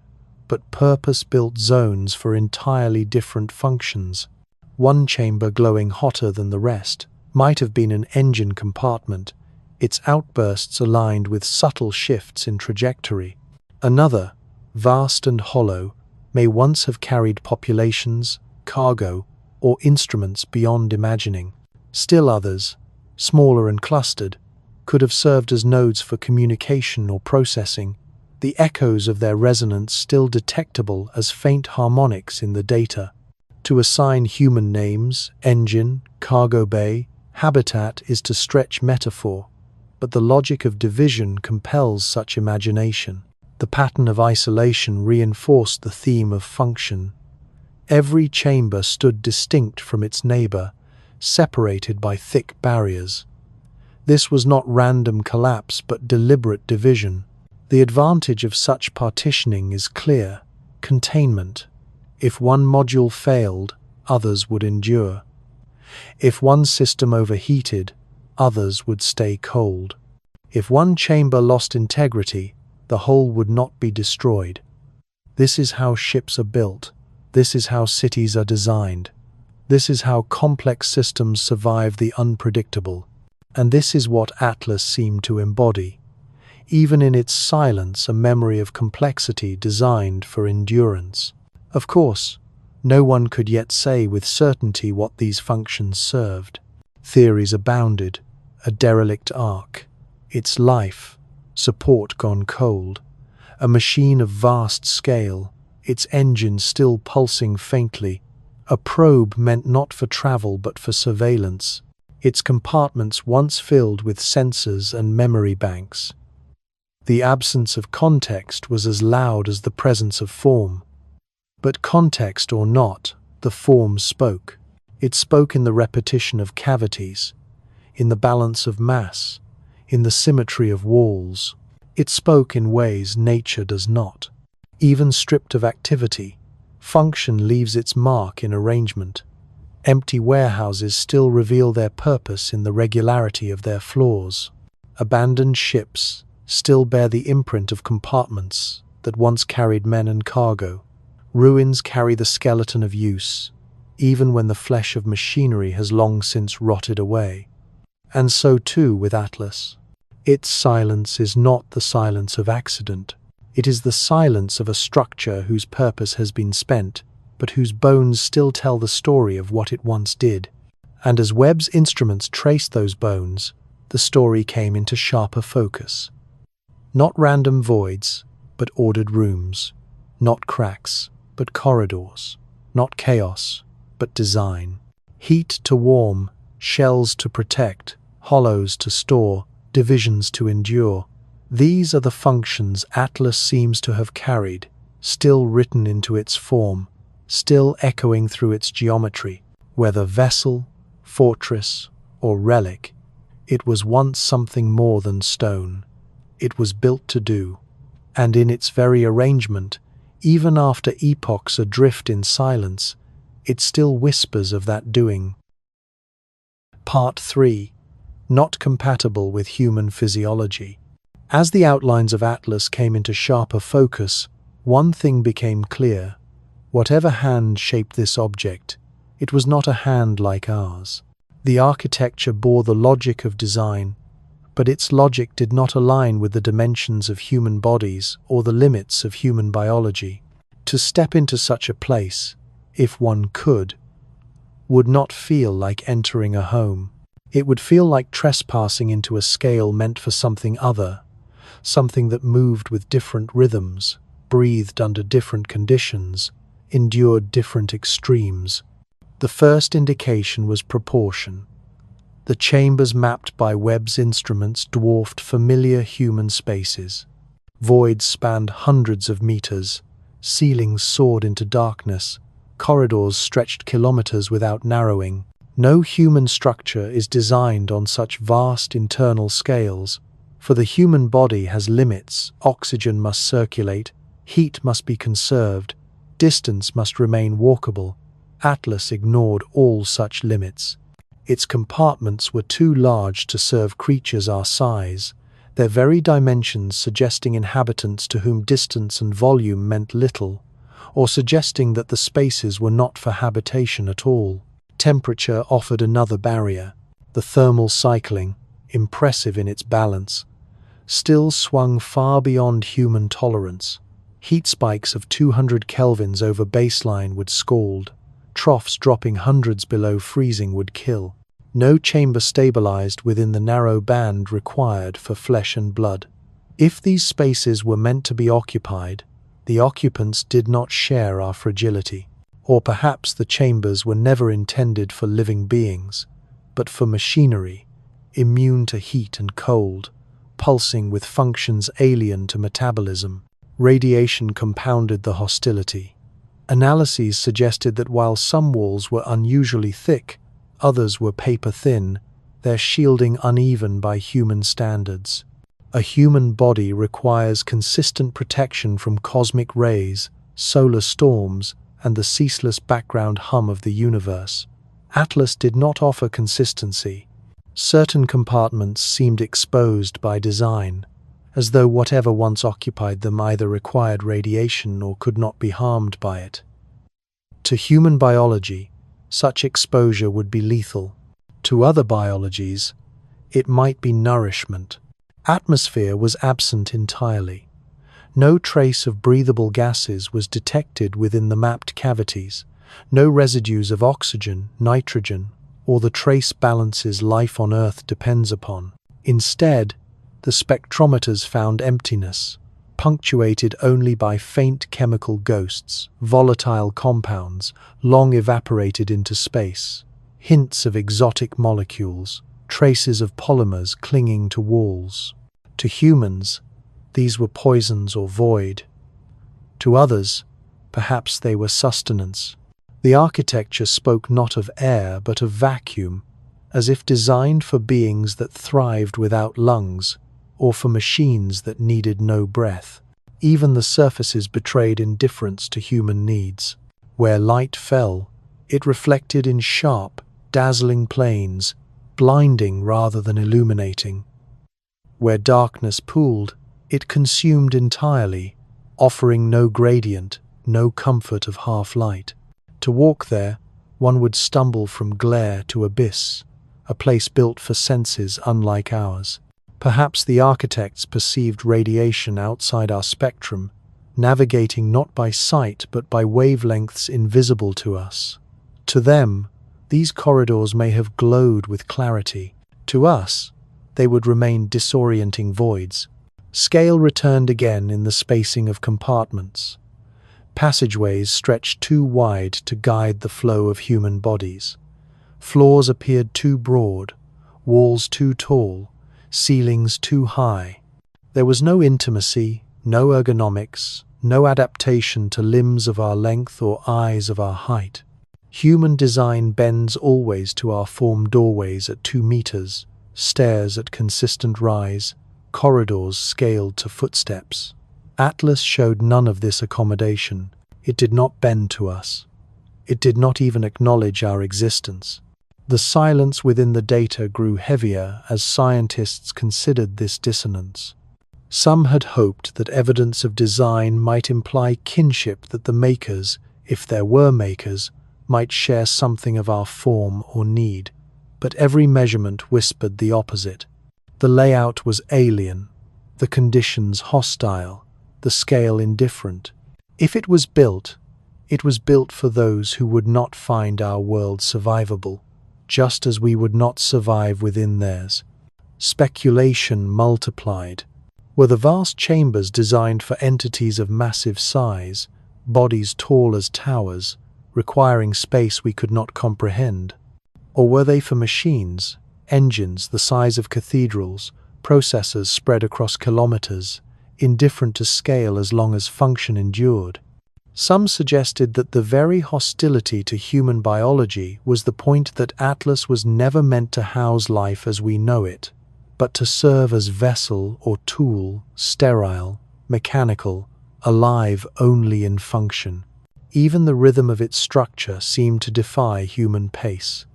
but purpose-built zones for entirely different functions. One chamber glowing hotter than the rest might have been an engine compartment, its outbursts aligned with subtle shifts in trajectory. Another, vast and hollow, may once have carried populations, cargo, or instruments beyond imagining. Still others, smaller and clustered, could have served as nodes for communication or processing, the echoes of their resonance still detectable as faint harmonics in the data. To assign human names, engine, cargo bay, habitat is to stretch metaphor, but the logic of division compels such imagination. The pattern of isolation reinforced the theme of function. Every chamber stood distinct from its neighbor, separated by thick barriers. This was not random collapse but deliberate division. The advantage of such partitioning is clear: containment. If one module failed, others would endure. If one system overheated, others would stay cold. If one chamber lost integrity, the whole would not be destroyed. This is how ships are built. This is how cities are designed. This is how complex systems survive the unpredictable. And this is what Atlas seemed to embody. Even in its silence, a memory of complexity designed for endurance. Of course, no one could yet say with certainty what these functions served. Theories abounded: a derelict ark, its life, support gone cold; a machine of vast scale, its engine still pulsing faintly; a probe meant not for travel but for surveillance, its compartments once filled with sensors and memory banks. The absence of context was as loud as the presence of form. But context or not, the form spoke. It spoke in the repetition of cavities, in the balance of mass, in the symmetry of walls. It spoke in ways nature does not. Even stripped of activity, function leaves its mark in arrangement. Empty warehouses still reveal their purpose in the regularity of their floors. Abandoned ships still bear the imprint of compartments that once carried men and cargo. Ruins carry the skeleton of use, even when the flesh of machinery has long since rotted away. And so too with Atlas. Its silence is not the silence of accident. It is the silence of a structure whose purpose has been spent, but whose bones still tell the story of what it once did. And as Webb's instruments traced those bones, the story came into sharper focus. Not random voids, but ordered rooms. Not cracks, but corridors. Not chaos, but design. Heat to warm, shells to protect, hollows to store, divisions to endure. These are the functions Atlas seems to have carried, still written into its form, still echoing through its geometry. Whether vessel, fortress, or relic, it was once something more than stone. It was built to do, and in its very arrangement, even after epochs adrift in silence, it still whispers of that doing. Part 3. Not compatible with human physiology. As the outlines of Atlas came into sharper focus, one thing became clear. Whatever hand shaped this object, it was not a hand like ours. The architecture bore the logic of design, but its logic did not align with the dimensions of human bodies or the limits of human biology. To step into such a place, if one could, would not feel like entering a home. It would feel like trespassing into a scale meant for something other, something that moved with different rhythms, breathed under different conditions, endured different extremes. The first indication was proportion. The chambers mapped by Webb's instruments dwarfed familiar human spaces. Voids spanned hundreds of meters, ceilings soared into darkness, corridors stretched kilometers without narrowing. No human structure is designed on such vast internal scales, for the human body has limits. Oxygen must circulate, heat must be conserved, distance must remain walkable. Atlas ignored all such limits. Its compartments were too large to serve creatures our size, their very dimensions suggesting inhabitants to whom distance and volume meant little, or suggesting that the spaces were not for habitation at all. Temperature offered another barrier. The thermal cycling, impressive in its balance, still swung far beyond human tolerance. Heat spikes of 200 kelvins over baseline would scald. Troughs dropping hundreds below freezing would kill. No chamber stabilized within the narrow band required for flesh and blood. If these spaces were meant to be occupied, the occupants did not share our fragility. Or perhaps the chambers were never intended for living beings, but for machinery, immune to heat and cold, pulsing with functions alien to metabolism. Radiation compounded the hostility. Analyses suggested that while some walls were unusually thick, others were paper-thin, their shielding uneven by human standards. A human body requires consistent protection from cosmic rays, solar storms, and the ceaseless background hum of the universe. Atlas did not offer consistency. Certain compartments seemed exposed by design, as though whatever once occupied them either required radiation or could not be harmed by it. To human biology, such exposure would be lethal. To other biologies, it might be nourishment. Atmosphere was absent entirely. No trace of breathable gases was detected within the mapped cavities, no residues of oxygen, nitrogen, or the trace balances life on Earth depends upon. Instead, the spectrometers found emptiness, punctuated only by faint chemical ghosts, volatile compounds, long evaporated into space, hints of exotic molecules, traces of polymers clinging to walls. To humans, these were poisons or void. To others, perhaps they were sustenance. The architecture spoke not of air but of vacuum, as if designed for beings that thrived without lungs, or for machines that needed no breath. Even the surfaces betrayed indifference to human needs. Where light fell, it reflected in sharp, dazzling planes, blinding rather than illuminating. Where darkness pooled, it consumed entirely, offering no gradient, no comfort of half-light. To walk there, one would stumble from glare to abyss, a place built for senses unlike ours. Perhaps the architects perceived radiation outside our spectrum, navigating not by sight but by wavelengths invisible to us. To them, these corridors may have glowed with clarity. To us, they would remain disorienting voids. Scale returned again in the spacing of compartments. Passageways stretched too wide to guide the flow of human bodies. Floors appeared too broad, walls too tall, ceilings too high. There was no intimacy, no ergonomics, no adaptation to limbs of our length or eyes of our height. Human design bends always to our form: doorways at 2 meters, stairs at consistent rise, corridors scaled to footsteps. Atlas showed none of this accommodation. It did not bend to us. It did not even acknowledge our existence. The silence within the data grew heavier as scientists considered this dissonance. Some had hoped that evidence of design might imply kinship, that the makers, if there were makers, might share something of our form or need. But every measurement whispered the opposite. The layout was alien, the conditions hostile, the scale indifferent. If it was built for those who would not find our world survivable, just as we would not survive within theirs. Speculation multiplied. Were the vast chambers designed for entities of massive size, bodies tall as towers, requiring space we could not comprehend? Or were they for machines, engines the size of cathedrals, processors spread across kilometers, indifferent to scale as long as function endured. Some suggested that the very hostility to human biology was the point that Atlas was never meant to house life as we know it, but to serve as vessel or tool, sterile, mechanical, alive only in function. Even the rhythm of its structure seemed to defy human pace.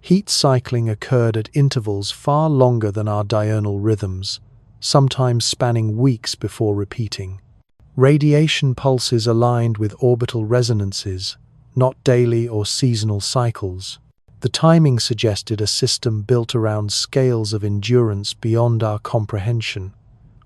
Heat cycling occurred at intervals far longer than our diurnal rhythms, sometimes spanning weeks before repeating. Radiation pulses aligned with orbital resonances, not daily or seasonal cycles. The timing suggested a system built around scales of endurance beyond our comprehension,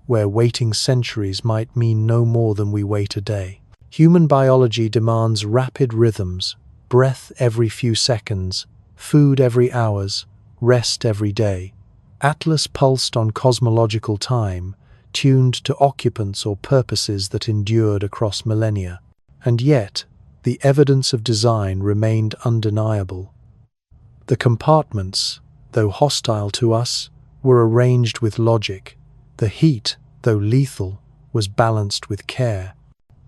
where waiting centuries might mean no more than we wait a day. Human biology demands rapid rhythms, breath every few seconds, food every hours, rest every day. Atlas pulsed on cosmological time, tuned to occupants or purposes that endured across millennia. And yet, the evidence of design remained undeniable. The compartments, though hostile to us, were arranged with logic. The heat, though lethal, was balanced with care.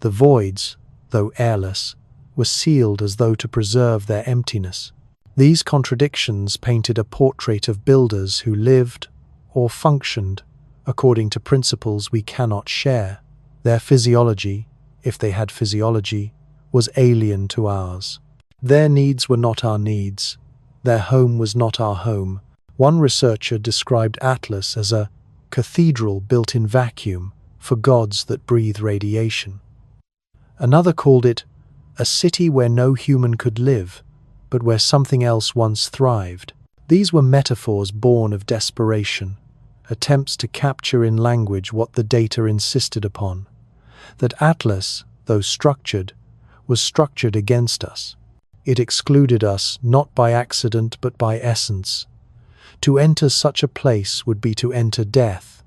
The voids, though airless, were sealed as though to preserve their emptiness. These contradictions painted a portrait of builders who lived, or functioned, according to principles we cannot share. Their physiology, if they had physiology, was alien to ours. Their needs were not our needs. Their home was not our home. One researcher described Atlas as a cathedral built in vacuum for gods that breathe radiation. Another called it a city where no human could live, but where something else once thrived. These were metaphors born of desperation, attempts to capture in language what the data insisted upon. That Atlas, though structured, was structured against us. It excluded us not by accident but by essence. To enter such a place would be to enter death,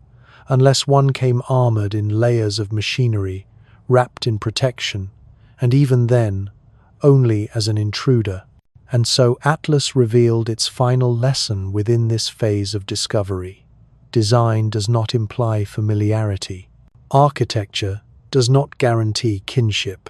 unless one came armored in layers of machinery, wrapped in protection, and even then, only as an intruder. And so Atlas revealed its final lesson within this phase of discovery. Design does not imply familiarity. Architecture does not guarantee kinship.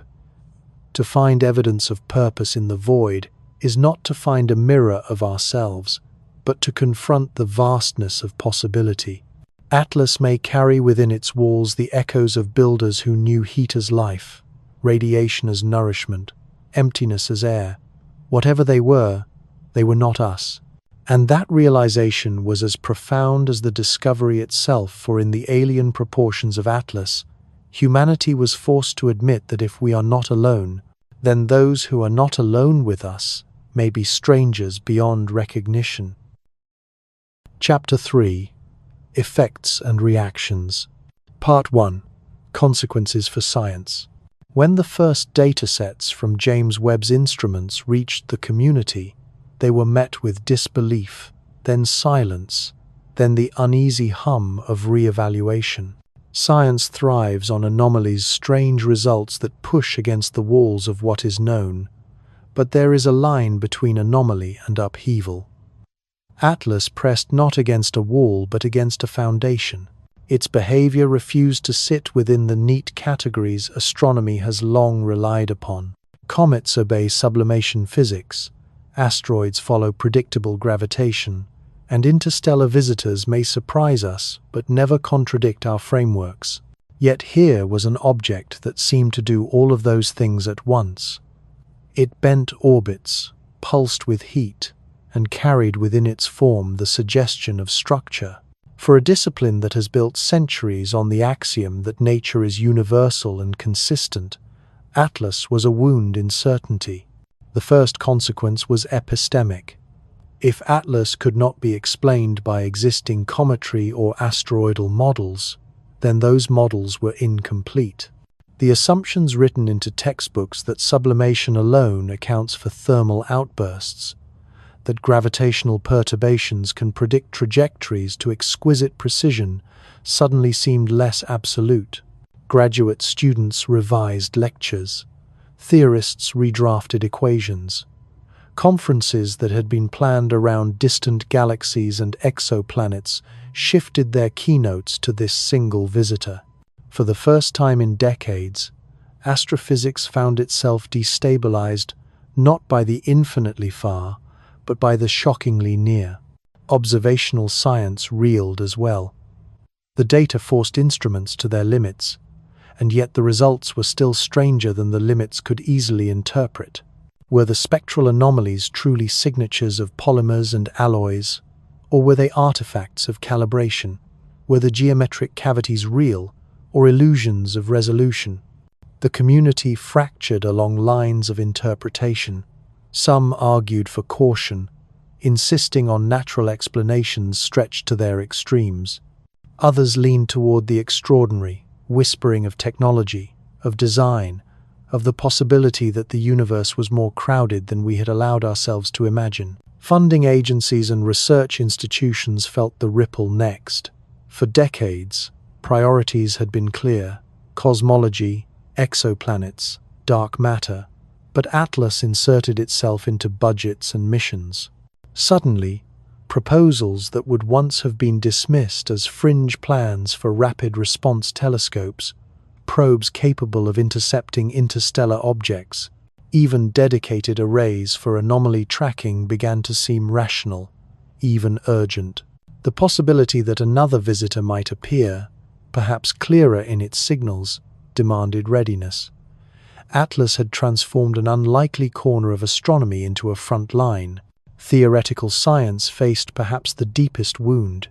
To find evidence of purpose in the void is not to find a mirror of ourselves, but to confront the vastness of possibility. Atlas may carry within its walls the echoes of builders who knew heat as life, radiation as nourishment, emptiness as air. Whatever they were not us. And that realization was as profound as the discovery itself, for in the alien proportions of Atlas, humanity was forced to admit that if we are not alone, then those who are not alone with us may be strangers beyond recognition. Chapter 3: Effects and Reactions. Part 1: Consequences for Science. When the first datasets from James Webb's instruments reached the community, they were met with disbelief, then silence, then the uneasy hum of re-evaluation. Science thrives on anomalies, strange results that push against the walls of what is known. But there is a line between anomaly and upheaval. Atlas pressed not against a wall but against a foundation. Its behavior refused to sit within the neat categories astronomy has long relied upon. Comets obey sublimation physics, asteroids follow predictable gravitation, and interstellar visitors may surprise us but never contradict our frameworks. Yet here was an object that seemed to do all of those things at once. It bent orbits, pulsed with heat, and carried within its form the suggestion of structure. For a discipline that has built centuries on the axiom that nature is universal and consistent, Atlas was a wound in certainty. The first consequence was epistemic. If Atlas could not be explained by existing cometry or asteroidal models, then those models were incomplete. The assumptions written into textbooks that sublimation alone accounts for thermal outbursts, that gravitational perturbations can predict trajectories to exquisite precision, suddenly seemed less absolute. Graduate students revised lectures. Theorists redrafted equations. Conferences that had been planned around distant galaxies and exoplanets shifted their keynotes to this single visitor. For the first time in decades, astrophysics found itself destabilized not by the infinitely far, but by the shockingly near. Observational science reeled as well. The data forced instruments to their limits, and yet the results were still stranger than the limits could easily interpret. Were the spectral anomalies truly signatures of polymers and alloys, or were they artifacts of calibration? Were the geometric cavities real, or illusions of resolution? The community fractured along lines of interpretation. Some argued for caution, insisting on natural explanations stretched to their extremes. Others leaned toward the extraordinary, whispering of technology, of design, of the possibility that the universe was more crowded than we had allowed ourselves to imagine. Funding agencies and research institutions felt the ripple next. For decades, priorities had been clear: cosmology, exoplanets, dark matter. But Atlas inserted itself into budgets and missions. Suddenly, proposals that would once have been dismissed as fringe plans for rapid response telescopes, probes capable of intercepting interstellar objects, even dedicated arrays for anomaly tracking began to seem rational, even urgent. The possibility that another visitor might appear, perhaps clearer in its signals, demanded readiness. Atlas had transformed an unlikely corner of astronomy into a front line. Theoretical science faced perhaps the deepest wound.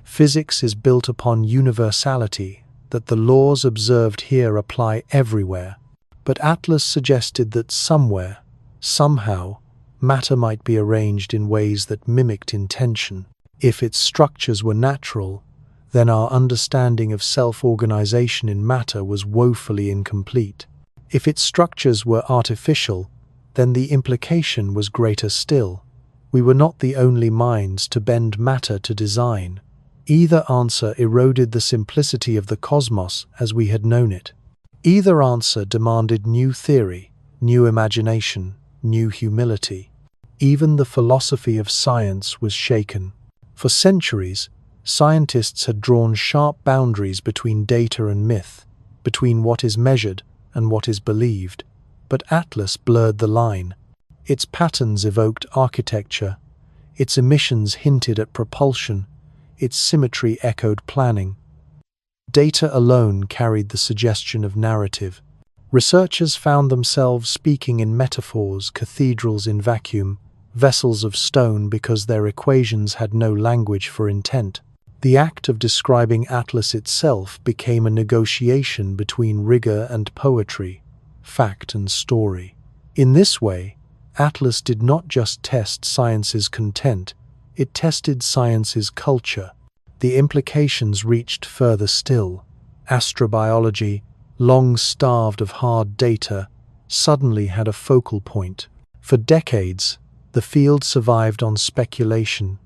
Physics is built upon universality, that the laws observed here apply everywhere. But Atlas suggested that somewhere, somehow, matter might be arranged in ways that mimicked intention. If its structures were natural, then our understanding of self-organization in matter was woefully incomplete. If its structures were artificial, then the implication was greater still. We were not the only minds to bend matter to design. Either answer eroded the simplicity of the cosmos as we had known it. Either answer demanded new theory, new imagination, new humility. Even the philosophy of science was shaken. For centuries, scientists had drawn sharp boundaries between data and myth, between what is measured and what is believed. But Atlas blurred the line. Its patterns evoked architecture, its emissions hinted at propulsion, its symmetry echoed planning. Data alone carried the suggestion of narrative. Researchers found themselves speaking in metaphors, cathedrals in vacuum, vessels of stone because their equations had no language for intent. The act of describing Atlas itself became a negotiation between rigor and poetry, fact and story. In this way, Atlas did not just test science's content, it tested science's culture. The implications reached further still. Astrobiology, long starved of hard data, suddenly had a focal point. For decades, the field survived on speculation,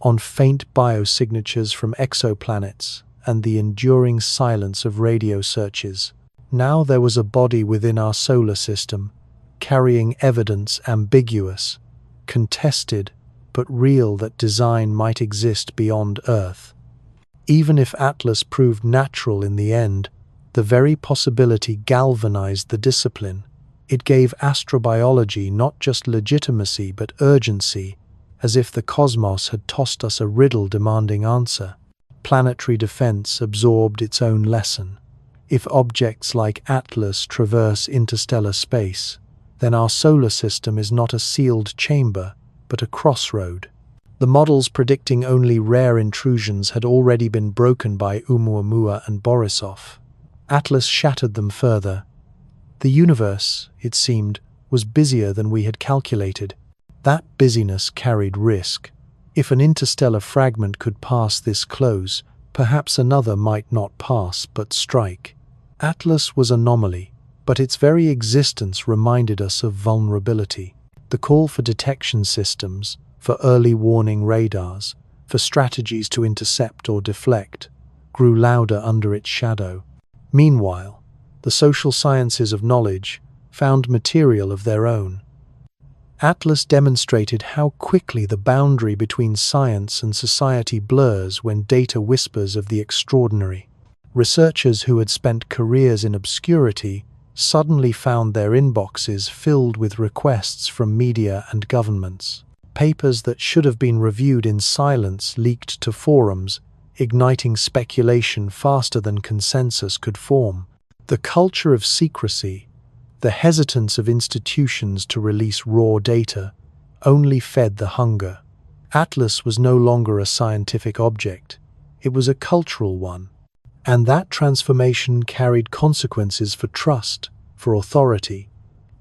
on faint biosignatures from exoplanets and the enduring silence of radio searches. Now there was a body within our solar system, carrying evidence ambiguous, contested, but real that design might exist beyond Earth. Even if Atlas proved natural in the end, the very possibility galvanized the discipline. It gave astrobiology not just legitimacy but urgency, as if the cosmos had tossed us a riddle demanding answer. Planetary defense absorbed its own lesson. If objects like Atlas traverse interstellar space, then our solar system is not a sealed chamber, but a crossroad. The models predicting only rare intrusions had already been broken by Oumuamua and Borisov. Atlas shattered them further. The universe, it seemed, was busier than we had calculated. That busyness carried risk. If an interstellar fragment could pass this close, perhaps another might not pass but strike. Atlas was anomaly, but its very existence reminded us of vulnerability. The call for detection systems, for early warning radars, for strategies to intercept or deflect, grew louder under its shadow. Meanwhile, the social sciences of knowledge found material of their own. Atlas demonstrated how quickly the boundary between science and society blurs when data whispers of the extraordinary. Researchers who had spent careers in obscurity suddenly found their inboxes filled with requests from media and governments. Papers that should have been reviewed in silence leaked to forums, igniting speculation faster than consensus could form. The culture of secrecy, the hesitance of institutions to release raw data, only fed the hunger. Atlas was no longer a scientific object, it was a cultural one. And that transformation carried consequences for trust, for authority,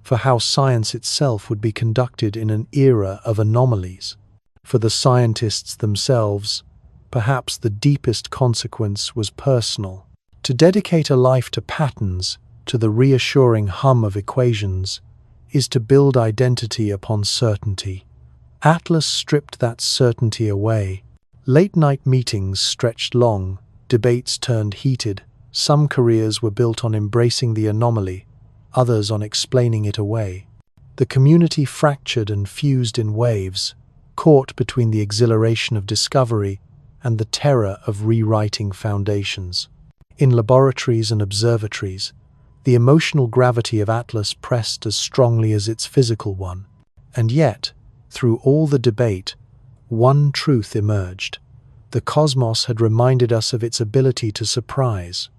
for how science itself would be conducted in an era of anomalies. For the scientists themselves, perhaps the deepest consequence was personal. To dedicate a life to patterns, to the reassuring hum of equations, is to build identity upon certainty. Atlas stripped that certainty away. Late-night meetings stretched long, debates turned heated. Some careers were built on embracing the anomaly, others on explaining it away. The community fractured and fused in waves, caught between the exhilaration of discovery and the terror of rewriting foundations. In laboratories and observatories, the emotional gravity of Atlas pressed as strongly as its physical one. And yet, through all the debate, one truth emerged. The cosmos had reminded us of its ability to surprise.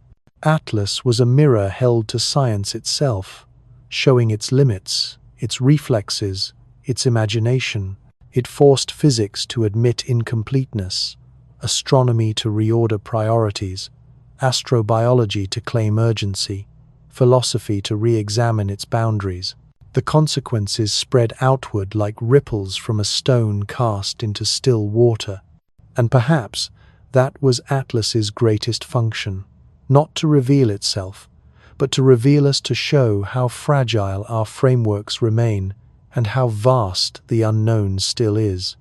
Atlas was a mirror held to science itself, showing its limits, its reflexes, its imagination. It forced physics to admit incompleteness, astronomy to reorder priorities, astrobiology to claim urgency, philosophy to re-examine its boundaries. The consequences spread outward like ripples from a stone cast into still water. And perhaps that was Atlas's greatest function, not to reveal itself, but to reveal us, to show how fragile our frameworks remain and how vast the unknown still is.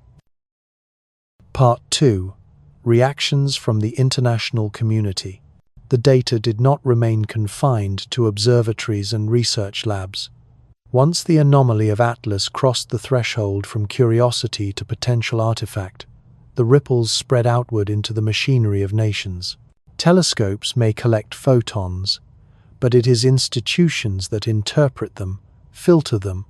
Part 2. Reactions from the international community. The data did not remain confined to observatories and research labs. Once the anomaly of Atlas crossed the threshold from curiosity to potential artifact, the ripples spread outward into the machinery of nations. Telescopes may collect photons, but it is institutions that interpret them, filter them,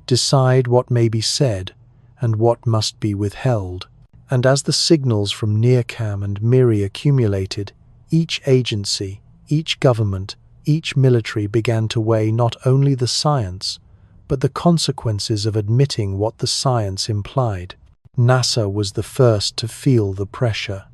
decide what may be said and what must be withheld. And as the signals from NIRCam and MIRI accumulated, each agency, each government, each military began to weigh not only the science, but the consequences of admitting what the science implied. NASA was the first to feel the pressure.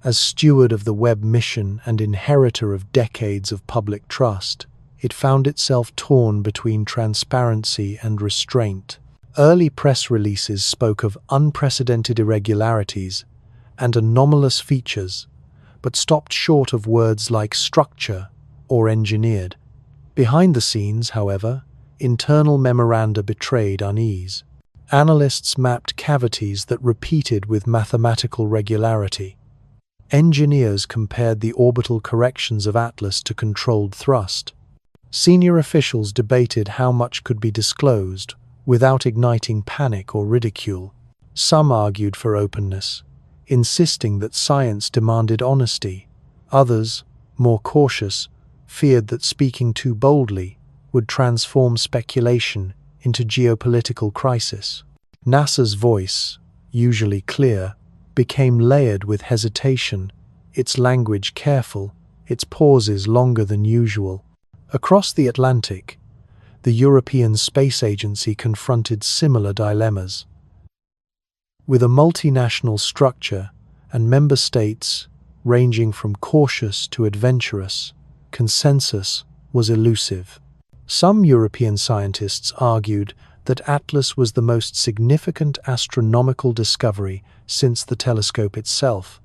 As steward of the Webb mission and inheritor of decades of public trust, it found itself torn between transparency and restraint. Early press releases spoke of unprecedented irregularities and anomalous features, but stopped short of words like structure or engineered. Behind the scenes, however, internal memoranda betrayed unease. Analysts mapped cavities that repeated with mathematical regularity. Engineers compared the orbital corrections of Atlas to controlled thrust. Senior officials debated how much could be disclosed without igniting panic or ridicule. Some argued for openness, insisting that science demanded honesty. Others, more cautious, feared that speaking too boldly would transform speculation into geopolitical crisis. NASA's voice, usually clear, became layered with hesitation, its language careful, its pauses longer than usual. Across the Atlantic, the European Space Agency confronted similar dilemmas. With a multinational structure and member states ranging from cautious to adventurous, consensus was elusive. Some European scientists argued that Atlas was the most significant astronomical discovery since the telescope itself,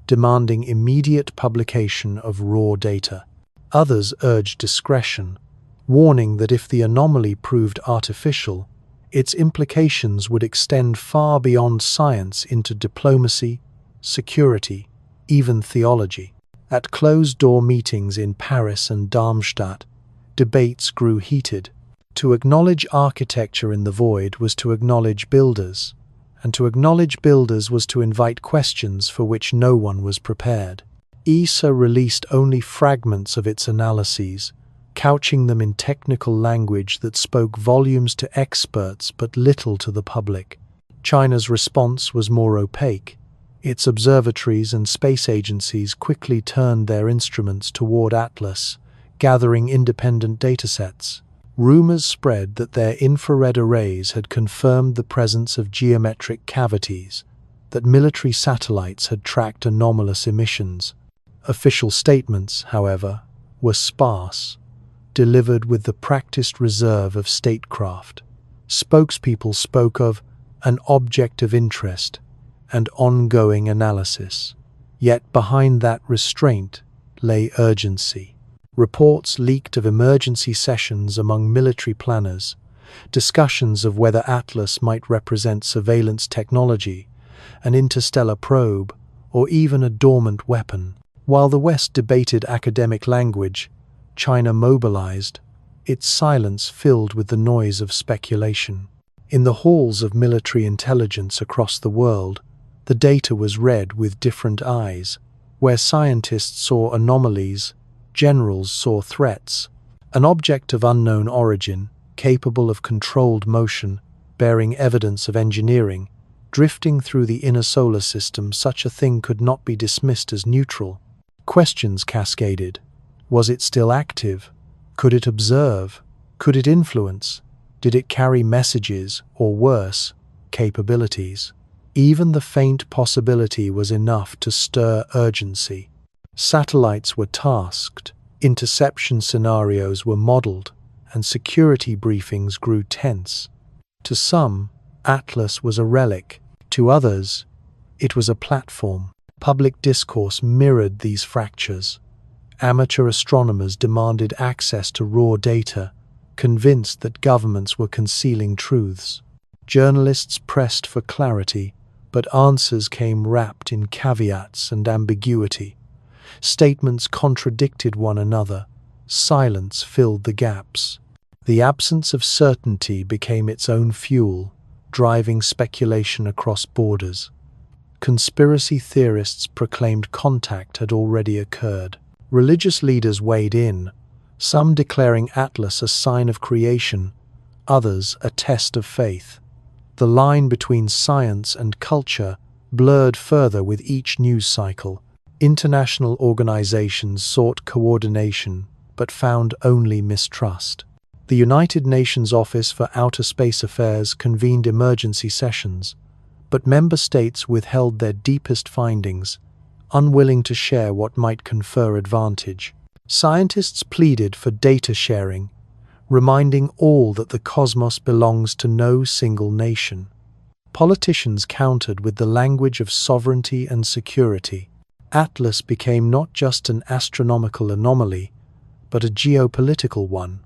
demanding immediate publication of raw data. Others urged discretion, warning that if the anomaly proved artificial, its implications would extend far beyond science into diplomacy, security, even theology. At closed-door meetings in Paris and Darmstadt, debates grew heated. To acknowledge architecture in the void was to acknowledge builders, and to acknowledge builders was to invite questions for which no one was prepared. ESA released only fragments of its analyses, couching them in technical language that spoke volumes to experts but little to the public. China's response was more opaque. Its observatories and space agencies quickly turned their instruments toward Atlas, gathering independent datasets. Rumors spread that their infrared arrays had confirmed the presence of geometric cavities, that military satellites had tracked anomalous emissions. Official statements, however, were sparse, delivered with the practiced reserve of statecraft. Spokespeople spoke of an object of interest and ongoing analysis. Yet behind that restraint lay urgency. Reports leaked of emergency sessions among military planners, discussions of whether Atlas might represent surveillance technology, an interstellar probe, or even a dormant weapon. While the West debated academic language, China mobilized, its silence filled with the noise of speculation. In the halls of military intelligence across the world, the data was read with different eyes. Where scientists saw anomalies, generals saw threats. An object of unknown origin, capable of controlled motion, bearing evidence of engineering, drifting through the inner solar system, such a thing could not be dismissed as neutral. Questions cascaded. Was it still active? Could it observe? Could it influence? Did it carry messages, or worse, capabilities? Even the faint possibility was enough to stir urgency. Satellites were tasked, interception scenarios were modeled, and security briefings grew tense. To some, Atlas was a relic. To others, it was a platform. Public discourse mirrored these fractures. Amateur astronomers demanded access to raw data, convinced that governments were concealing truths. Journalists pressed for clarity, but answers came wrapped in caveats and ambiguity. Statements contradicted one another. Silence filled the gaps. The absence of certainty became its own fuel, driving speculation across borders. Conspiracy theorists proclaimed contact had already occurred. Religious leaders weighed in, some declaring Atlas a sign of creation, others a test of faith. The line between science and culture blurred further with each news cycle. International organizations sought coordination, but found only mistrust. The United Nations Office for Outer Space Affairs convened emergency sessions, but member states withheld their deepest findings, unwilling to share what might confer advantage. Scientists pleaded for data sharing, reminding all that the cosmos belongs to no single nation. Politicians countered with the language of sovereignty and security. Atlas became not just an astronomical anomaly, but a geopolitical one,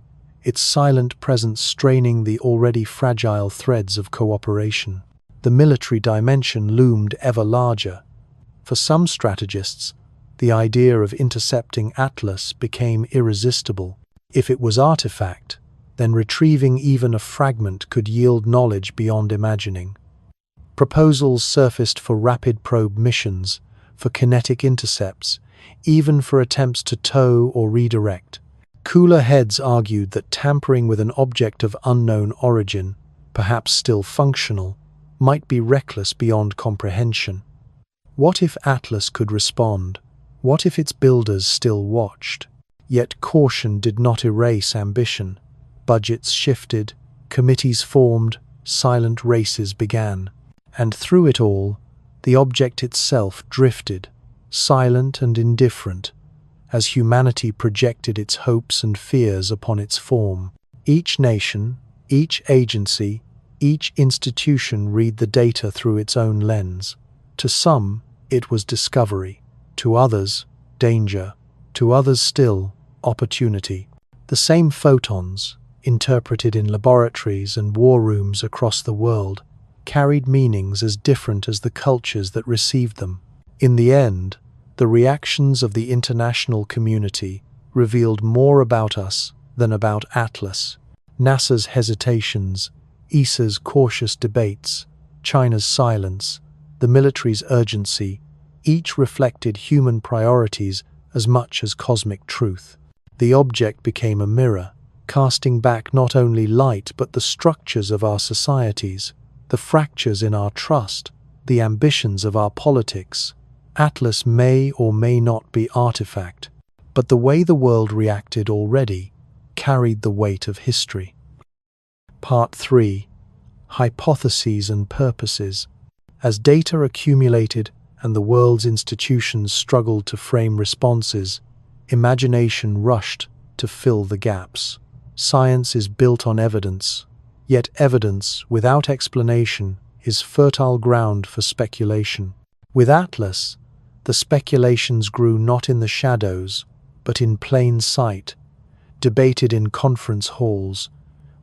its silent presence straining the already fragile threads of cooperation. The military dimension loomed ever larger. For some strategists, the idea of intercepting Atlas became irresistible. If it was artifact, then retrieving even a fragment could yield knowledge beyond imagining. Proposals surfaced for rapid probe missions, for kinetic intercepts, even for attempts to tow or redirect. Cooler heads argued that tampering with an object of unknown origin, perhaps still functional, might be reckless beyond comprehension. What if Atlas could respond? What if its builders still watched? Yet caution did not erase ambition. Budgets shifted, committees formed, silent races began. And through it all, the object itself drifted, silent and indifferent, as humanity projected its hopes and fears upon its form. Each nation, each agency, each institution read the data through its own lens. To some, it was discovery. To others, danger. To others still, opportunity. The same photons, interpreted in laboratories and war rooms across the world, carried meanings as different as the cultures that received them. In the end, the reactions of the international community revealed more about us than about Atlas. NASA's hesitations, ESA's cautious debates, China's silence, the military's urgency, each reflected human priorities as much as cosmic truth. The object became a mirror, casting back not only light but the structures of our societies, the fractures in our trust, the ambitions of our politics. Atlas may or may not be artifact, but the way the world reacted already carried the weight of history. Part 3. Hypotheses and Purposes. As data accumulated and the world's institutions struggled to frame responses, imagination rushed to fill the gaps. Science is built on evidence, yet evidence without explanation is fertile ground for speculation. With Atlas, the speculations grew not in the shadows, but in plain sight, debated in conference halls,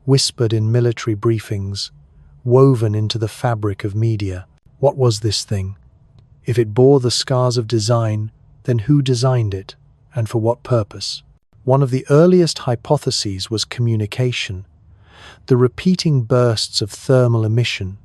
whispered in military briefings, woven into the fabric of media. What was this thing? If it bore the scars of design, then who designed it, and for what purpose? One of the earliest hypotheses was communication. The repeating bursts of thermal emission,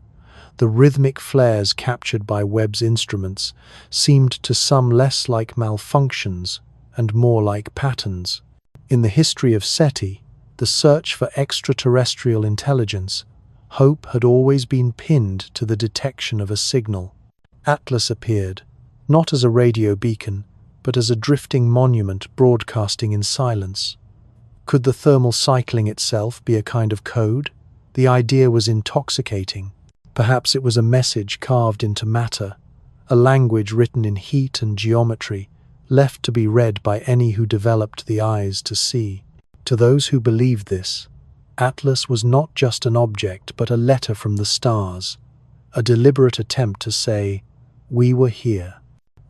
the rhythmic flares captured by Webb's instruments, seemed to some less like malfunctions and more like patterns. In the history of SETI, the search for extraterrestrial intelligence, hope had always been pinned to the detection of a signal. Atlas appeared, not as a radio beacon, but as a drifting monument broadcasting in silence. Could the thermal cycling itself be a kind of code? The idea was intoxicating. Perhaps it was a message carved into matter, a language written in heat and geometry, left to be read by any who developed the eyes to see. To those who believed this, Atlas was not just an object but a letter from the stars, a deliberate attempt to say, "We were here."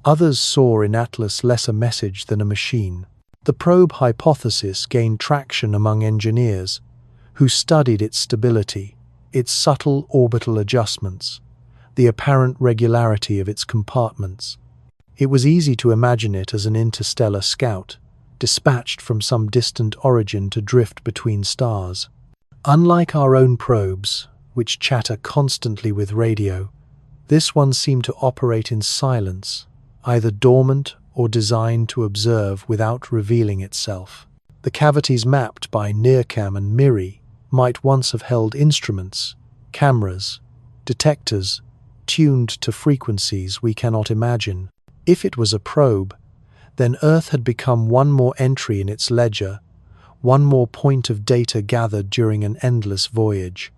Others saw in Atlas less a message than a machine. The probe hypothesis gained traction among engineers, who studied its stability, its subtle orbital adjustments, the apparent regularity of its compartments. It was easy to imagine it as an interstellar scout, dispatched from some distant origin to drift between stars. Unlike our own probes, which chatter constantly with radio, this one seemed to operate in silence, either dormant or designed to observe without revealing itself. The cavities mapped by NIRCam and MIRI might once have held instruments, cameras, detectors, tuned to frequencies we cannot imagine. If it was a probe, then Earth had become one more entry in its ledger, one more point of data gathered during an endless voyage.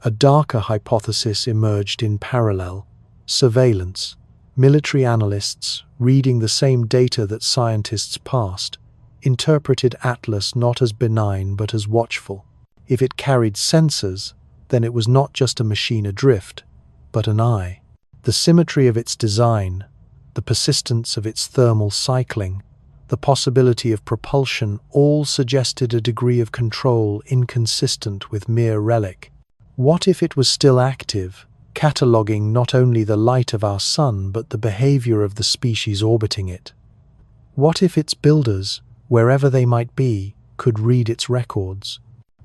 A darker hypothesis emerged in parallel: surveillance. Military analysts, reading the same data that scientists parsed, interpreted Atlas not as benign but as watchful. If it carried sensors, then it was not just a machine adrift, but an eye. The symmetry of its design, the persistence of its thermal cycling, the possibility of propulsion all suggested a degree of control inconsistent with mere relic. What if it was still active, cataloguing not only the light of our sun but the behavior of the species orbiting it? What if its builders, wherever they might be, could read its records?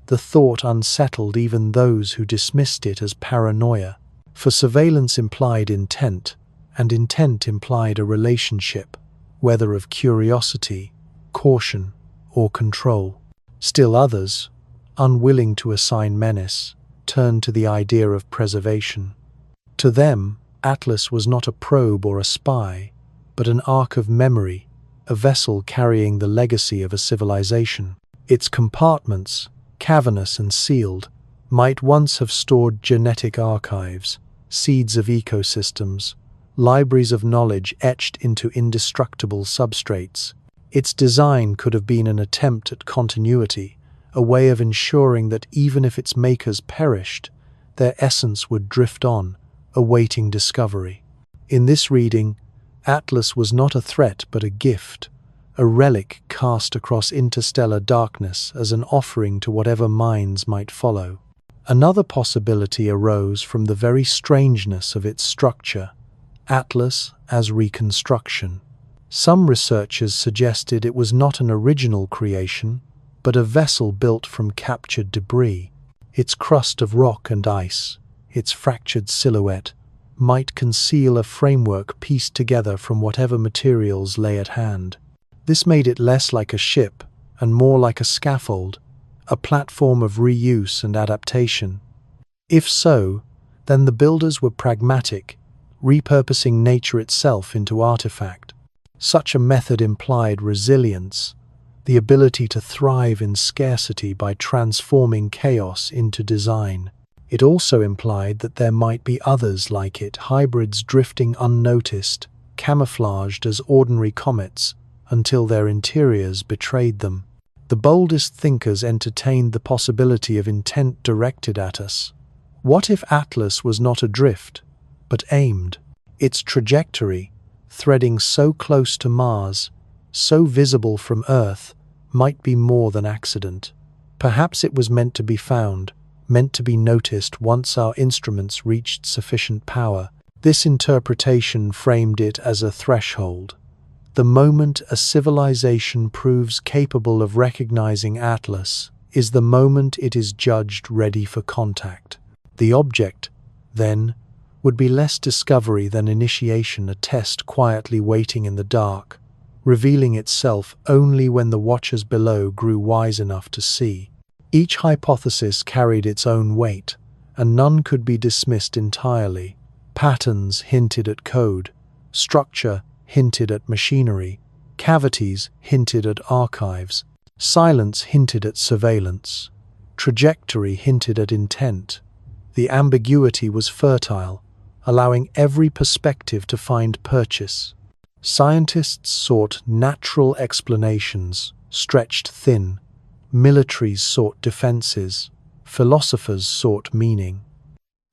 The thought unsettled even those who dismissed it as paranoia, for surveillance implied intent, and intent implied a relationship, whether of curiosity, caution, or control. Still others, unwilling to assign menace, turned to the idea of preservation. To them, Atlas was not a probe or a spy, but an ark of memory, a vessel carrying the legacy of a civilization. Its compartments, cavernous and sealed, might once have stored genetic archives, seeds of ecosystems, libraries of knowledge etched into indestructible substrates. Its design could have been an attempt at continuity, a way of ensuring that even if its makers perished, their essence would drift on, awaiting discovery. In this reading, Atlas was not a threat but a gift, a relic cast across interstellar darkness as an offering to whatever minds might follow. Another possibility arose from the very strangeness of its structure: Atlas as reconstruction. Some researchers suggested it was not an original creation, but a vessel built from captured debris. Its crust of rock and ice, its fractured silhouette, might conceal a framework pieced together from whatever materials lay at hand. This made it less like a ship and more like a scaffold, a platform of reuse and adaptation. If so, then the builders were pragmatic, repurposing nature itself into artifact. Such a method implied resilience, the ability to thrive in scarcity by transforming chaos into design. It also implied that there might be others like it, hybrids drifting unnoticed, camouflaged as ordinary comets, until their interiors betrayed them. The boldest thinkers entertained the possibility of intent directed at us. What if Atlas was not adrift, but aimed? Its trajectory, threading so close to Mars, so visible from Earth, might be more than accident. Perhaps it was meant to be found, meant to be noticed once our instruments reached sufficient power. This interpretation framed it as a threshold. The moment a civilization proves capable of recognizing Atlas is the moment it is judged ready for contact. The object, then, would be less discovery than initiation, a test quietly waiting in the dark, revealing itself only when the watchers below grew wise enough to see. Each hypothesis carried its own weight, and none could be dismissed entirely. Patterns hinted at code, structure hinted at machinery, cavities hinted at archives, silence hinted at surveillance, trajectory hinted at intent. The ambiguity was fertile, allowing every perspective to find purchase. Scientists sought natural explanations, stretched thin. Militaries sought defenses. Philosophers sought meaning.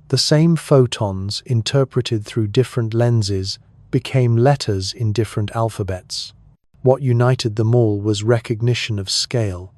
The same photons, interpreted through different lenses, became letters in different alphabets. What united them all was recognition of scale.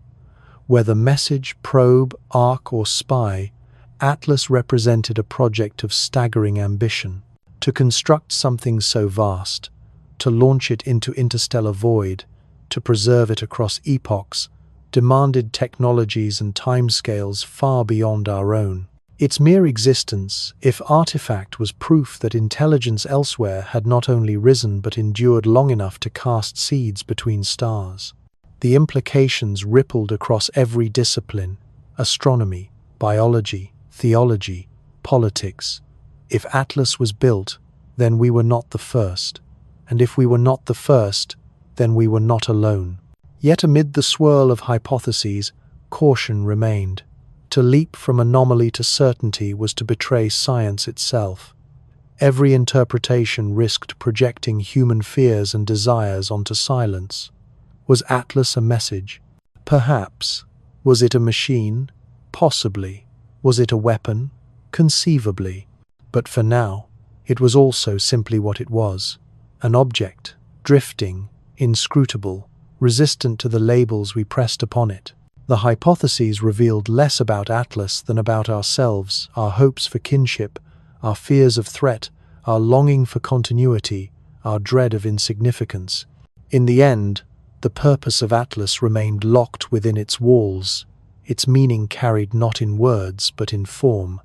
Whether message, probe, arc, or spy, Atlas represented a project of staggering ambition. To construct something so vast, to launch it into interstellar void, to preserve it across epochs, demanded technologies and timescales far beyond our own. Its mere existence, if artifact, was proof that intelligence elsewhere had not only risen but endured long enough to cast seeds between stars. The implications rippled across every discipline: astronomy, biology, theology, politics. If Atlas was built, then we were not the first. And if we were not the first, then we were not alone. Yet amid the swirl of hypotheses, caution remained. To leap from anomaly to certainty was to betray science itself. Every interpretation risked projecting human fears and desires onto silence. Was Atlas a message? Perhaps. Was it a machine? Possibly. Was it a weapon? Conceivably. But for now, it was also simply what it was: an object, drifting, inscrutable, resistant to the labels we pressed upon it. The hypotheses revealed less about Atlas than about ourselves, our hopes for kinship, our fears of threat, our longing for continuity, our dread of insignificance. In the end, the purpose of Atlas remained locked within its walls, its meaning carried not in words but in form.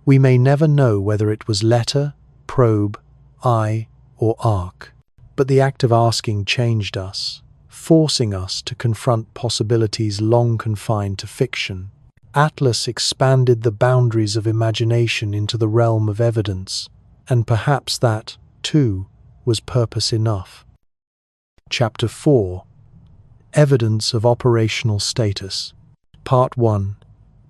We may never know whether it was letter, probe, eye, or arc, but the act of asking changed us, forcing us to confront possibilities long confined to fiction. Atlas expanded the boundaries of imagination into the realm of evidence, and perhaps that, too, was purpose enough. Chapter 4: Evidence of Operational Status. Part 1: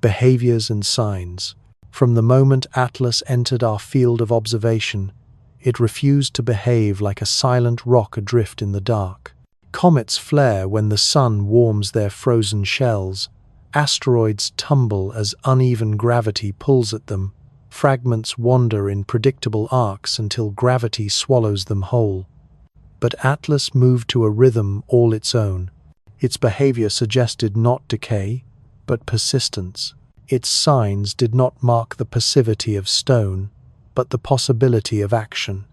Behaviors and Signs. From the moment Atlas entered our field of observation, it refused to behave like a silent rock adrift in the dark. Comets flare when the sun warms their frozen shells. Asteroids tumble as uneven gravity pulls at them. Fragments wander in predictable arcs until gravity swallows them whole. But Atlas moved to a rhythm all its own. Its behavior suggested not decay, but persistence. Its signs did not mark the passivity of stone, but the possibility of action.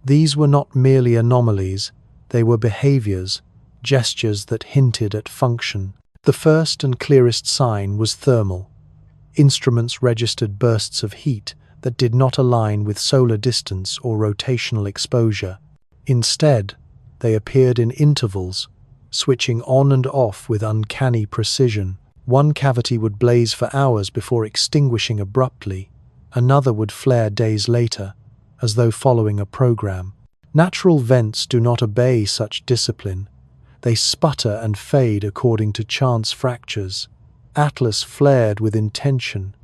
These were not merely anomalies, they were behaviors, gestures that hinted at function. The first and clearest sign was thermal. Instruments registered bursts of heat that did not align with solar distance or rotational exposure. Instead, they appeared in intervals, switching on and off with uncanny precision. One cavity would blaze for hours before extinguishing abruptly. Another would flare days later, as though following a program. Natural vents do not obey such discipline. They sputter and fade according to chance fractures. Atlas flared with intention,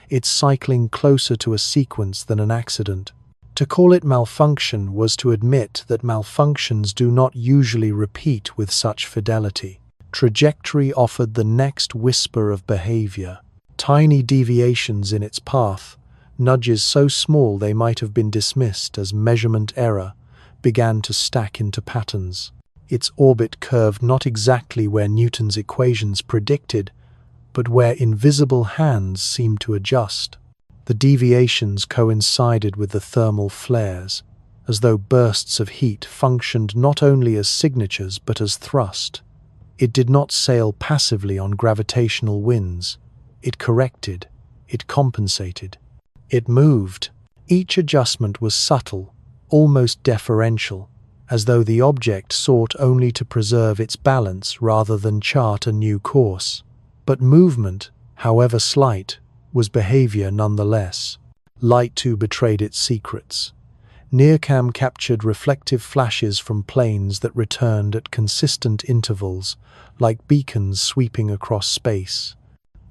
its cycling closer to a sequence than an accident. To call it malfunction was to admit that malfunctions do not usually repeat with such fidelity. Trajectory offered the next whisper of behavior. Tiny deviations in its path, nudges so small they might have been dismissed as measurement error, began to stack into patterns. Its orbit curved not exactly where Newton's equations predicted, but where invisible hands seemed to adjust. The deviations coincided with the thermal flares, as though bursts of heat functioned not only as signatures but as thrust. It did not sail passively on gravitational winds. It corrected. It compensated. It moved. Each adjustment was subtle, almost deferential, as though the object sought only to preserve its balance rather than chart a new course. But movement, however slight, was behavior nonetheless. Light too betrayed its secrets. NIRCam captured reflective flashes from planes that returned at consistent intervals, like beacons sweeping across space.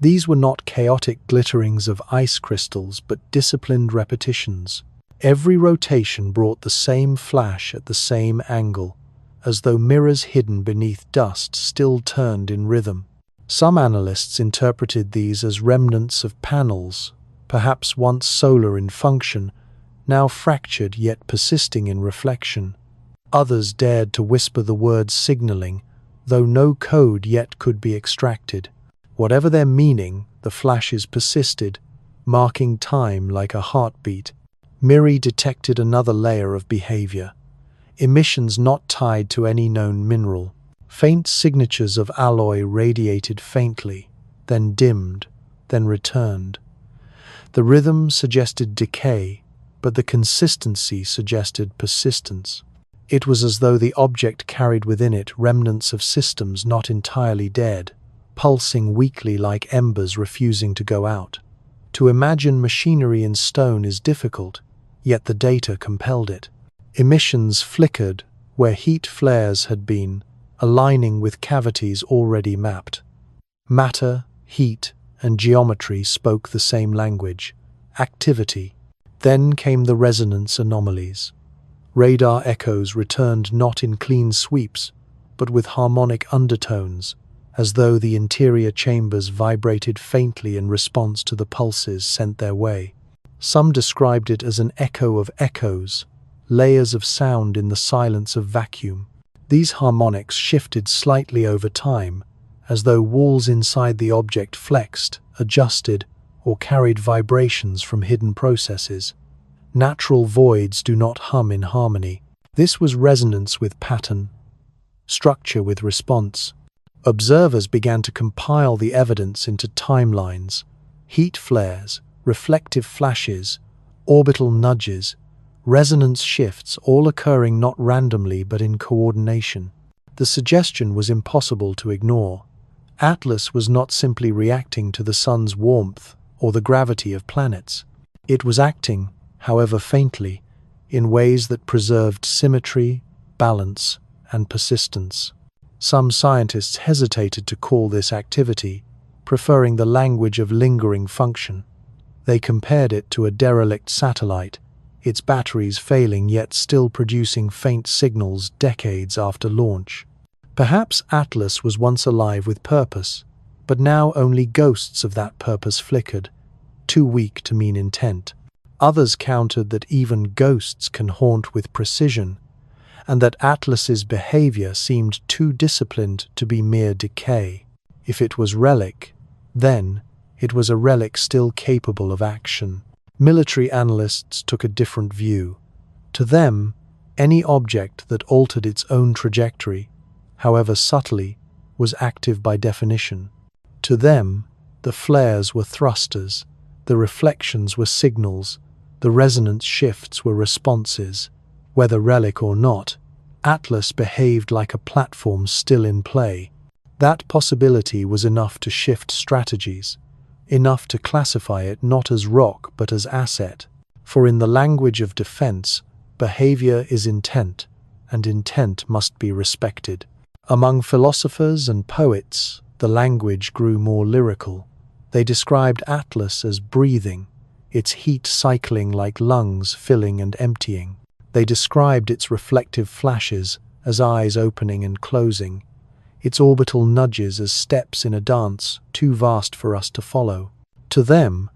These were not chaotic glitterings of ice crystals, but disciplined repetitions. Every rotation brought the same flash at the same angle, as though mirrors hidden beneath dust still turned in rhythm. Some analysts interpreted these as remnants of panels, perhaps once solar in function, now fractured yet persisting in reflection. Others dared to whisper the word signaling, though no code yet could be extracted. Whatever their meaning, the flashes persisted, marking time like a heartbeat. MIRI detected another layer of behavior. Emissions not tied to any known mineral. Faint signatures of alloy radiated faintly, then dimmed, then returned. The rhythm suggested decay, but the consistency suggested persistence. It was as though the object carried within it remnants of systems not entirely dead, pulsing weakly like embers refusing to go out. To imagine machinery in stone is difficult, yet the data compelled it. Emissions flickered where heat flares had been, aligning with cavities already mapped. Matter, heat, and geometry spoke the same language. Activity. Then came the resonance anomalies. Radar echoes returned not in clean sweeps, but with harmonic undertones, as though the interior chambers vibrated faintly in response to the pulses sent their way. Some described it as an echo of echoes, layers of sound in the silence of vacuum. These harmonics shifted slightly over time, as though walls inside the object flexed, adjusted, or carried vibrations from hidden processes. Natural voids do not hum in harmony. This was resonance with pattern, structure with response. Observers began to compile the evidence into timelines, heat flares, reflective flashes, orbital nudges, resonance shifts, all occurring not randomly but in coordination. The suggestion was impossible to ignore. Atlas was not simply reacting to the sun's warmth or the gravity of planets. It was acting, however faintly, in ways that preserved symmetry, balance, and persistence. Some scientists hesitated to call this activity, preferring the language of lingering function. They compared it to a derelict satellite, its batteries failing yet still producing faint signals decades after launch. Perhaps Atlas was once alive with purpose, but now only ghosts of that purpose flickered, too weak to mean intent. Others countered that even ghosts can haunt with precision, and that Atlas's behavior seemed too disciplined to be mere decay. If it was relic, then it was a relic still capable of action. Military analysts took a different view. To them, any object that altered its own trajectory, however subtly, was active by definition. To them, the flares were thrusters, the reflections were signals, the resonance shifts were responses. Whether relic or not, Atlas behaved like a platform still in play. That possibility was enough to shift strategies, enough to classify it not as rock but as asset. For in the language of defense, behavior is intent, and intent must be respected. Among philosophers and poets, the language grew more lyrical. They described Atlas as breathing, its heat cycling like lungs filling and emptying. They described its reflective flashes as eyes opening and closing, its orbital nudges as steps in a dance too vast for us to follow. To them,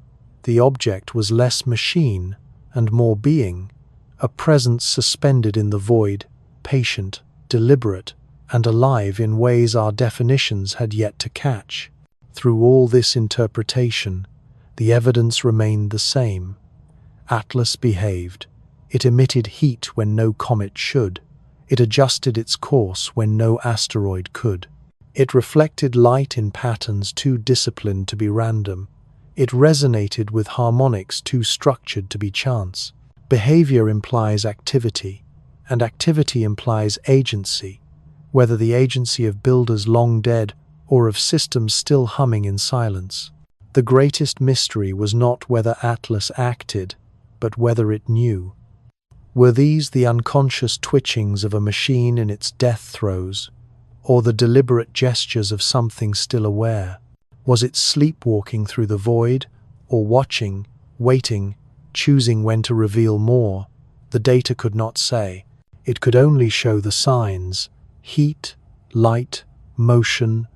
the object was less machine and more being, a presence suspended in the void, patient, deliberate, and alive in ways our definitions had yet to catch. Through all this interpretation, the evidence remained the same. Atlas behaved. It emitted heat when no comet should. It adjusted its course when no asteroid could. It reflected light in patterns too disciplined to be random. It resonated with harmonics too structured to be chance. Behavior implies activity, and activity implies agency, whether the agency of builders long dead or of systems still humming in silence. The greatest mystery was not whether Atlas acted, but whether it knew. Were these the unconscious twitchings of a machine in its death throes, or the deliberate gestures of something still aware? Was it sleepwalking through the void, or watching, waiting, choosing when to reveal more? The data could not say. It could only show the signs: heat, light, motion,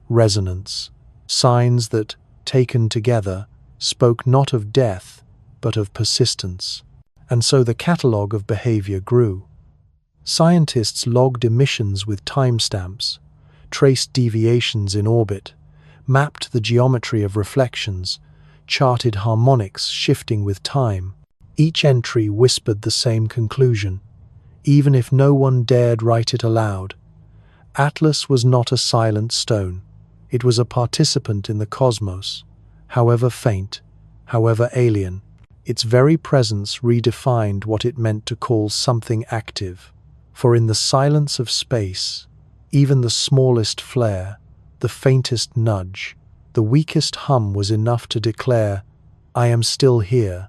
resonance. Signs that, taken together, spoke not of death, but of persistence. And so the catalogue of behavior grew. Scientists logged emissions with timestamps, traced deviations in orbit, mapped the geometry of reflections, charted harmonics shifting with time. Each entry whispered the same conclusion, even if no one dared write it aloud. Atlas was not a silent stone. It was a participant in the cosmos, however faint, however alien. Its very presence redefined what it meant to call something active. For in the silence of space, even the smallest flare, the faintest nudge, the weakest hum was enough to declare, "I am still here."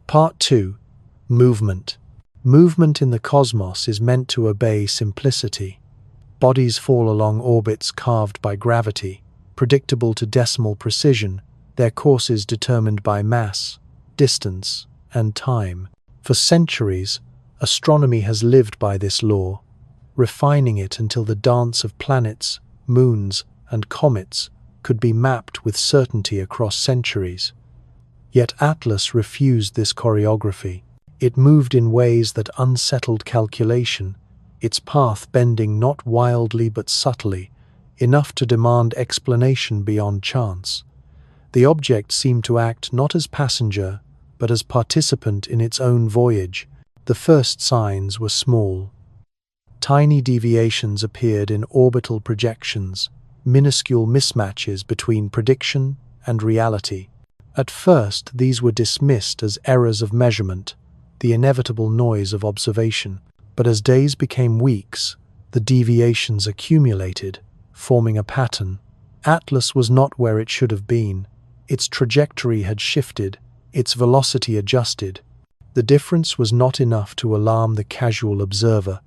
Part 2. Movement. Movement in the cosmos is meant to obey simplicity. Bodies fall along orbits carved by gravity, predictable to decimal precision, their courses determined by mass, distance, and time. For centuries, astronomy has lived by this law, refining it until the dance of planets, moons, and comets could be mapped with certainty across centuries. Yet Atlas refused this choreography. It moved in ways that unsettled calculation, its path bending not wildly but subtly, enough to demand explanation beyond chance. The object seemed to act not as passenger, but as participant in its own voyage. The first signs were small. Tiny deviations appeared in orbital projections, minuscule mismatches between prediction and reality. At first, these were dismissed as errors of measurement, the inevitable noise of observation. But as days became weeks, the deviations accumulated, forming a pattern. Atlas was not where it should have been. Its trajectory had shifted, its velocity adjusted. The difference was not enough to alarm the casual observer,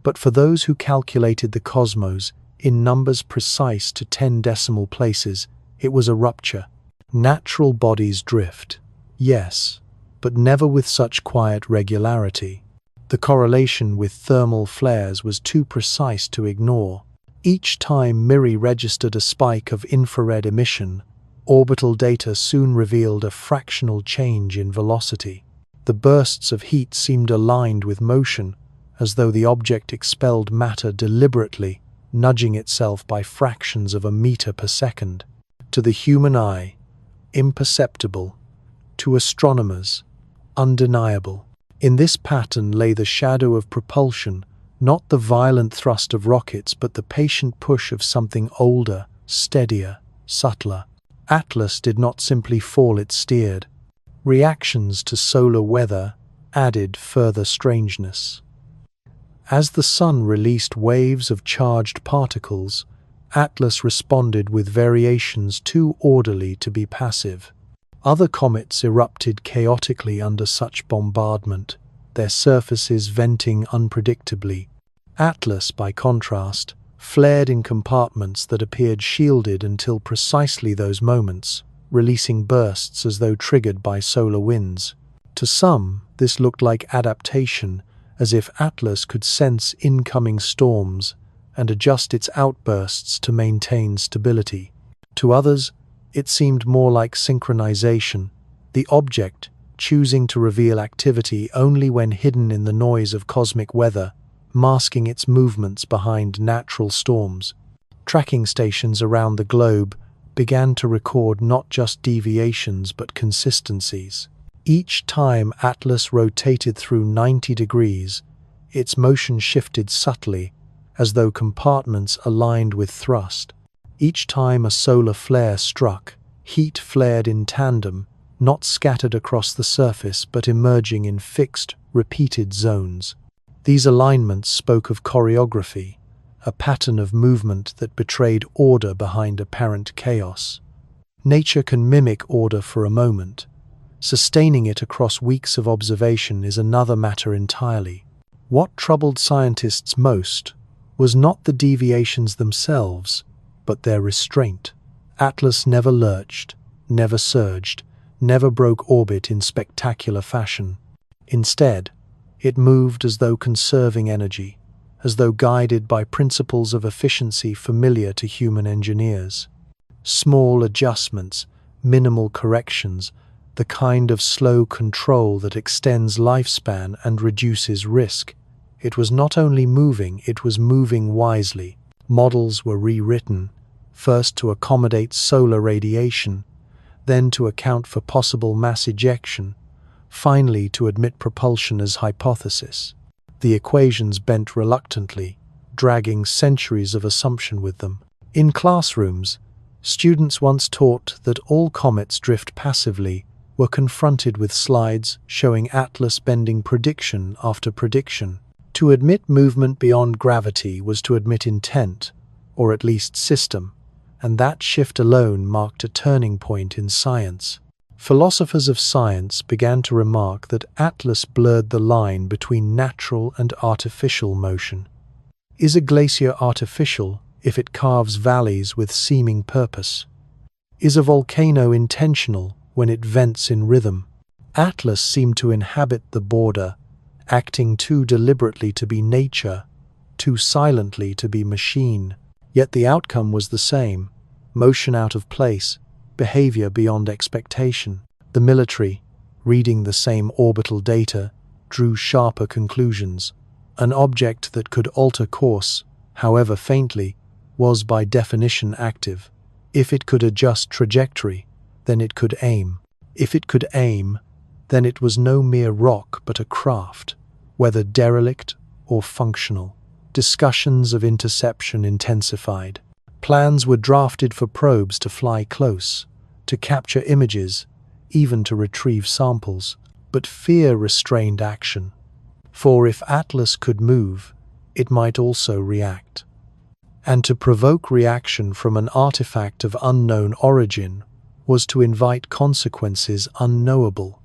but for those who calculated the cosmos in numbers precise to 10 decimal places, it was a rupture. Natural bodies drift, yes, but never with such quiet regularity. The correlation with thermal flares was too precise to ignore. Each time MIRI registered a spike of infrared emission, orbital data soon revealed a fractional change in velocity. The bursts of heat seemed aligned with motion, as though the object expelled matter deliberately, nudging itself by fractions of a meter per second. To the human eye, imperceptible. To astronomers, undeniable. In this pattern lay the shadow of propulsion, Not the violent thrust of rockets, but the patient push of something older, steadier, subtler. Atlas did not simply fall, it steered. Reactions to solar weather added further strangeness. As the sun released waves of charged particles, Atlas responded with variations too orderly to be passive. Other comets erupted chaotically under such bombardment, their surfaces venting unpredictably. Atlas, by contrast, flared in compartments that appeared shielded until precisely those moments, releasing bursts as though triggered by solar winds. To some, this looked like adaptation, as if Atlas could sense incoming storms and adjust its outbursts to maintain stability. To others, it seemed more like synchronization, the object choosing to reveal activity only when hidden in the noise of cosmic weather, masking its movements behind natural storms. Tracking stations around the globe began to record not just deviations but consistencies. Each time Atlas rotated through 90 degrees, its motion shifted subtly, as though compartments aligned with thrust. Each time a solar flare struck, heat flared in tandem, not scattered across the surface but emerging in fixed, repeated zones. These alignments spoke of choreography, a pattern of movement that betrayed order behind apparent chaos. Nature can mimic order for a moment. Sustaining it across weeks of observation is another matter entirely. What troubled scientists most was not the deviations themselves, but their restraint. Atlas never lurched, never surged, never broke orbit in spectacular fashion. Instead, it moved as though conserving energy, as though guided by principles of efficiency familiar to human engineers. Small adjustments, minimal corrections, the kind of slow control that extends lifespan and reduces risk. It was not only moving, it was moving wisely. Models were rewritten, first to accommodate solar radiation, then to account for possible mass ejection, finally to admit propulsion as hypothesis. The equations bent reluctantly, dragging centuries of assumption with them. In classrooms, students once taught that all comets drift passively were confronted with slides showing Atlas bending prediction after prediction. To admit movement beyond gravity was to admit intent, or at least system, and that shift alone marked a turning point in science. Philosophers of science began to remark that Atlas blurred the line between natural and artificial motion. Is a glacier artificial if it carves valleys with seeming purpose? Is a volcano intentional when it vents in rhythm? Atlas seemed to inhabit the border, acting too deliberately to be nature, too silently to be machine. Yet the outcome was the same: motion out of place, behavior beyond expectation. The military, reading the same orbital data, drew sharper conclusions. An object that could alter course, however faintly, was by definition active. If it could adjust trajectory, then it could aim. If it could aim, then it was no mere rock but a craft, whether derelict or functional. Discussions of interception intensified. Plans were drafted for probes to fly close, to capture images, even to retrieve samples. But fear restrained action. For if Atlas could move, it might also react. And to provoke reaction from an artifact of unknown origin was to invite consequences unknowable.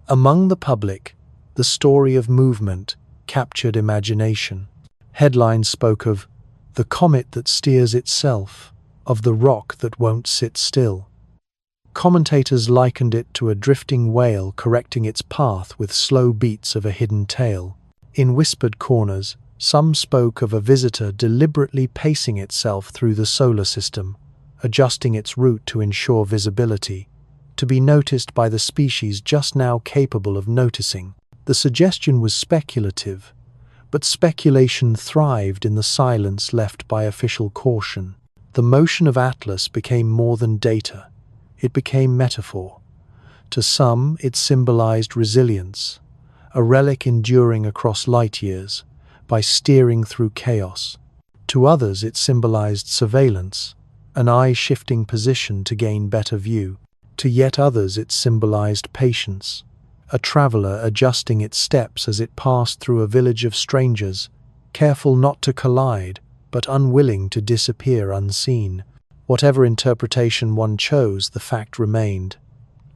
Among the public, the story of movement captured imagination. Headlines spoke of the comet that steers itself, of the rock that won't sit still. Commentators likened it to a drifting whale correcting its path with slow beats of a hidden tail. In whispered corners, some spoke of a visitor deliberately pacing itself through the solar system, adjusting its route to ensure visibility, to be noticed by the species just now capable of noticing. The suggestion was speculative, but speculation thrived in the silence left by official caution. The motion of Atlas became more than data. It became metaphor. To some, it symbolized resilience, a relic enduring across light years. by steering through chaos. To others, it symbolized surveillance, an eye shifting position to gain better view. To yet others, it symbolized patience, a traveler adjusting its steps as it passed through a village of strangers, careful not to collide, but unwilling to disappear unseen. Whatever interpretation one chose, the fact remained.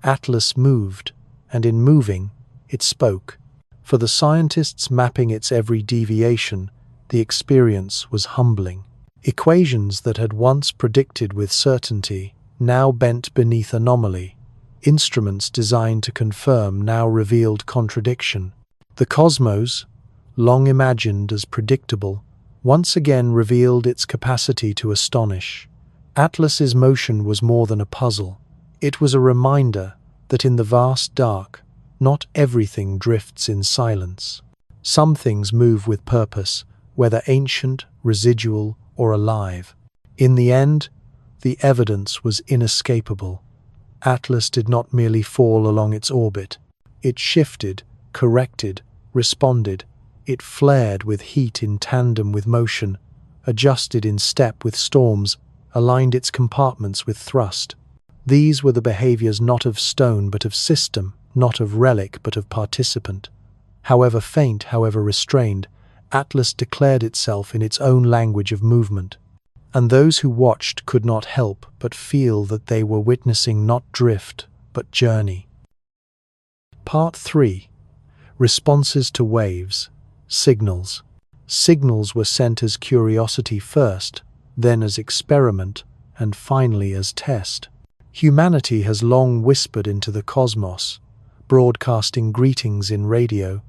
Atlas moved, and in moving, it spoke. For the scientists mapping its every deviation, the experience was humbling. Equations that had once predicted with certainty now bent beneath anomaly. Instruments designed to confirm now revealed contradiction. The cosmos, long imagined as predictable, once again revealed its capacity to astonish. Atlas's motion was more than a puzzle. It was a reminder that in the vast dark, not everything drifts in silence. Some things move with purpose, whether ancient, residual, or alive. In the end, the evidence was inescapable. Atlas did not merely fall along its orbit. It shifted, corrected, responded. It flared with heat in tandem with motion, adjusted in step with storms, aligned its compartments with thrust. These were the behaviors not of stone but of system, not of relic but of participant. However faint, however restrained, Atlas declared itself in its own language of movement, and those who watched could not help but feel that they were witnessing not drift, but journey. Part 3. Responses to waves. Signals. Signals were sent as curiosity first, then as experiment, and finally as test. Humanity has long whispered into the cosmos, broadcasting greetings in radio,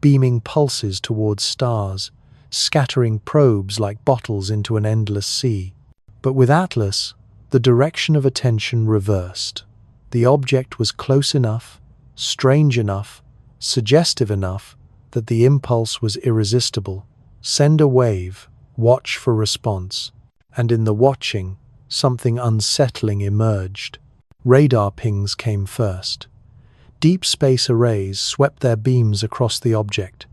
beaming pulses towards stars, scattering probes like bottles into an endless sea. But with Atlas, the direction of attention reversed. The object was close enough, strange enough, suggestive enough that the impulse was irresistible. Send a wave, watch for response. And in the watching, something unsettling emerged. Radar pings came first. Deep space arrays swept their beams across the object,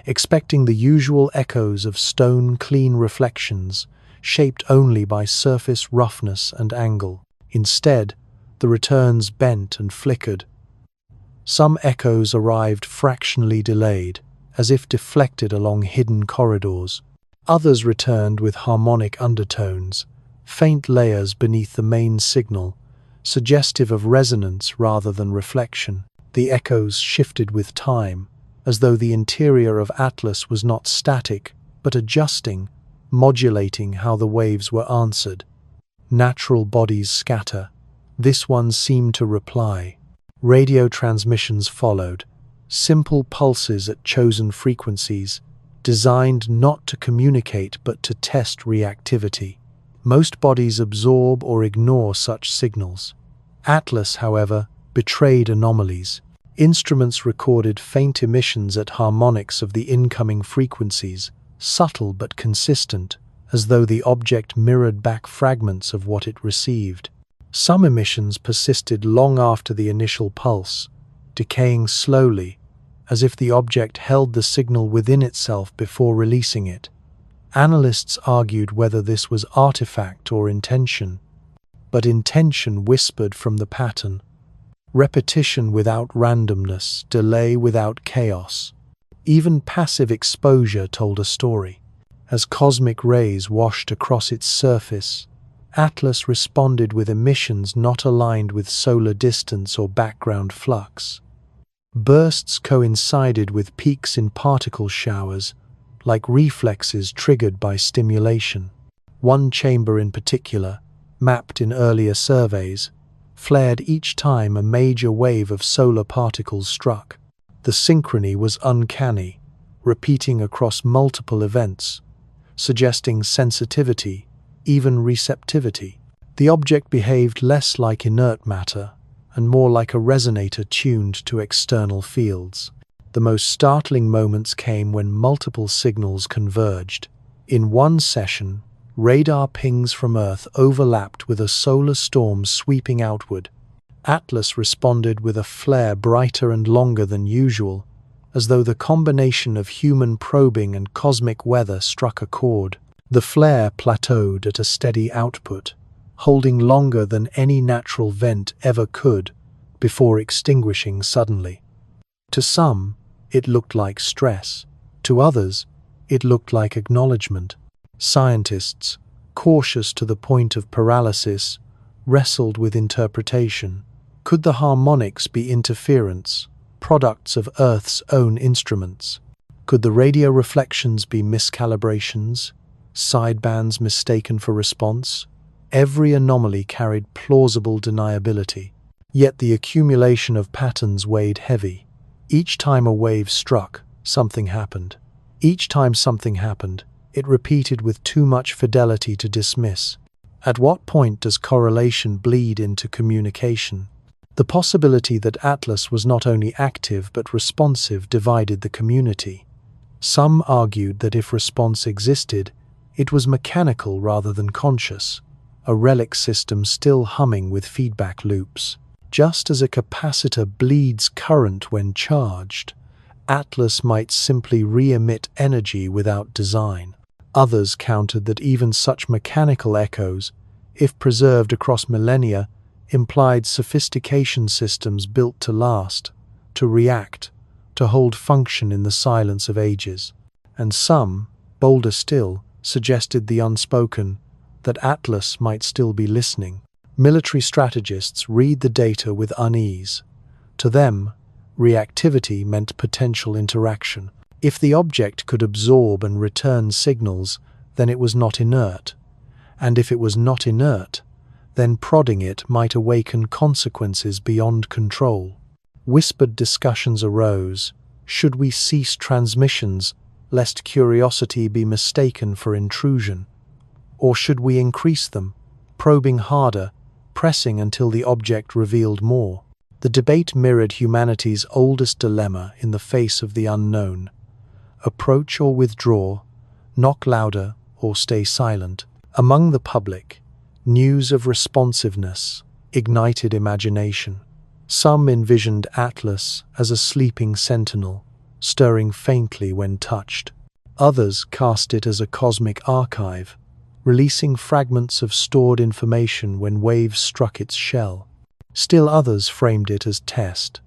expecting the usual echoes of stone-clean reflections, shaped only by surface roughness and angle. Instead, the returns bent and flickered. Some echoes arrived fractionally delayed, as if deflected along hidden corridors. Others returned with harmonic undertones, faint layers beneath the main signal, suggestive of resonance rather than reflection. The echoes shifted with time, as though the interior of Atlas was not static, but adjusting, modulating how the waves were answered. Natural bodies scatter. This one seemed to reply. Radio transmissions followed, simple pulses at chosen frequencies, designed not to communicate but to test reactivity. Most bodies absorb or ignore such signals. Atlas, however, betrayed anomalies. Instruments recorded faint emissions at harmonics of the incoming frequencies, subtle but consistent, as though the object mirrored back fragments of what it received. Some emissions persisted long after the initial pulse, decaying slowly, as if the object held the signal within itself before releasing it. Analysts argued whether this was artifact or intention, but intention whispered from the pattern. Repetition without randomness, delay without chaos. Even passive exposure told a story. As cosmic rays washed across its surface, Atlas responded with emissions not aligned with solar distance or background flux. Bursts coincided with peaks in particle showers, like reflexes triggered by stimulation. One chamber in particular, mapped in earlier surveys, flared each time a major wave of solar particles struck. The synchrony was uncanny, repeating across multiple events, suggesting sensitivity, even receptivity. The object behaved less like inert matter and more like a resonator tuned to external fields. The most startling moments came when multiple signals converged. In one session, radar pings from Earth overlapped with a solar storm sweeping outward. Atlas responded with a flare brighter and longer than usual, as though the combination of human probing and cosmic weather struck a chord. The flare plateaued at a steady output, holding longer than any natural vent ever could, before extinguishing suddenly. To some, it looked like stress. To others, it looked like acknowledgement. Scientists, cautious to the point of paralysis, wrestled with interpretation. Could the harmonics be interference, products of Earth's own instruments? Could the radio reflections be miscalibrations, sidebands mistaken for response? Every anomaly carried plausible deniability. Yet the accumulation of patterns weighed heavy. Each time a wave struck, something happened. Each time something happened, it repeated with too much fidelity to dismiss. At what point does correlation bleed into communication? The possibility that Atlas was not only active but responsive divided the community. Some argued that if response existed, it was mechanical rather than conscious, a relic system still humming with feedback loops. Just as a capacitor bleeds current when charged, Atlas might simply re-emit energy without design. Others countered that even such mechanical echoes, if preserved across millennia, implied sophistication systems built to last, to react, to hold function in the silence of ages. And some, bolder still, suggested the unspoken, that Atlas might still be listening. Military strategists read the data with unease. To them, reactivity meant potential interaction. If the object could absorb and return signals, then it was not inert. And if it was not inert, then prodding it might awaken consequences beyond control. Whispered discussions arose. Should we cease transmissions, lest curiosity be mistaken for intrusion? Or should we increase them, probing harder, pressing until the object revealed more? The debate mirrored humanity's oldest dilemma in the face of the unknown. Approach or withdraw, knock louder or stay silent. Among the public, news of responsiveness ignited imagination. Some envisioned Atlas as a sleeping sentinel, stirring faintly when touched. Others cast it as a cosmic archive, releasing fragments of stored information when waves struck its shell. Still others framed it as test,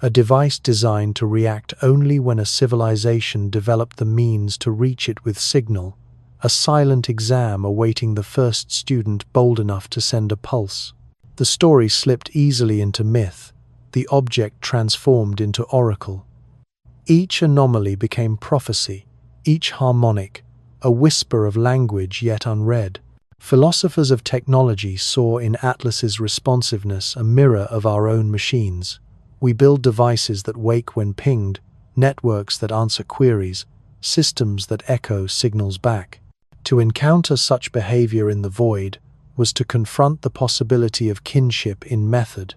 a device designed to react only when a civilization developed the means to reach it with signal, a silent exam awaiting the first student bold enough to send a pulse. The story slipped easily into myth, the object transformed into oracle. Each anomaly became prophecy, each harmonic, a whisper of language yet unread. Philosophers of technology saw in Atlas's responsiveness a mirror of our own machines. We build devices that wake when pinged, networks that answer queries, systems that echo signals back. To encounter such behavior in the void was to confront the possibility of kinship in method,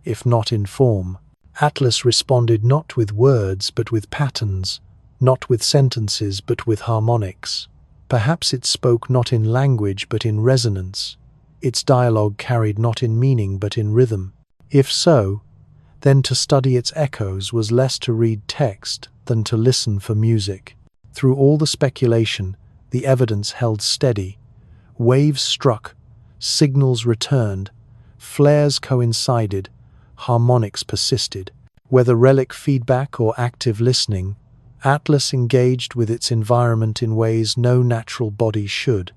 if not in form. Atlas responded not with words but with patterns, not with sentences but with harmonics. Perhaps it spoke not in language but in resonance. Its dialogue carried not in meaning but in rhythm. If so, then to study its echoes was less to read text than to listen for music. Through all the speculation, the evidence held steady. Waves struck, signals returned, flares coincided, harmonics persisted. Whether relic feedback or active listening, Atlas engaged with its environment in ways no natural body should.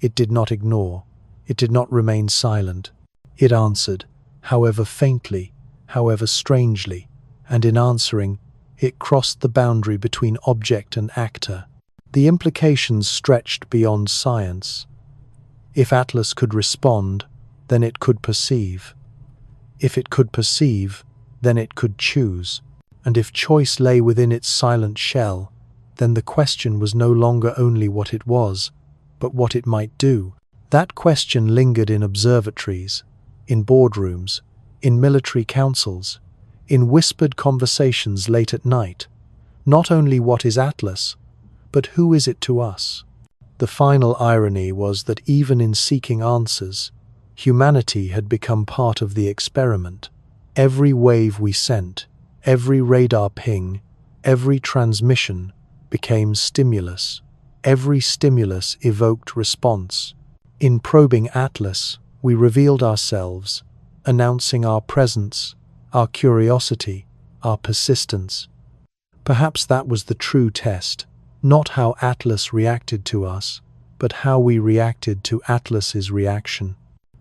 It did not ignore. It did not remain silent. It answered, however faintly, however strangely, and in answering, it crossed the boundary between object and actor. The implications stretched beyond science. If Atlas could respond, then it could perceive. If it could perceive, then it could choose. And if choice lay within its silent shell, then the question was no longer only what it was, but what it might do. That question lingered in observatories, in boardrooms, in military councils, in whispered conversations late at night. Not only what is Atlas, but who is it to us? The final irony was that even in seeking answers, humanity had become part of the experiment. Every wave we sent, every radar ping, Every transmission became stimulus. Every stimulus evoked response. In probing Atlas, we revealed ourselves, announcing our presence, our curiosity, our persistence. Perhaps that was the true test, not how Atlas reacted to us, but how we reacted to Atlas's reaction.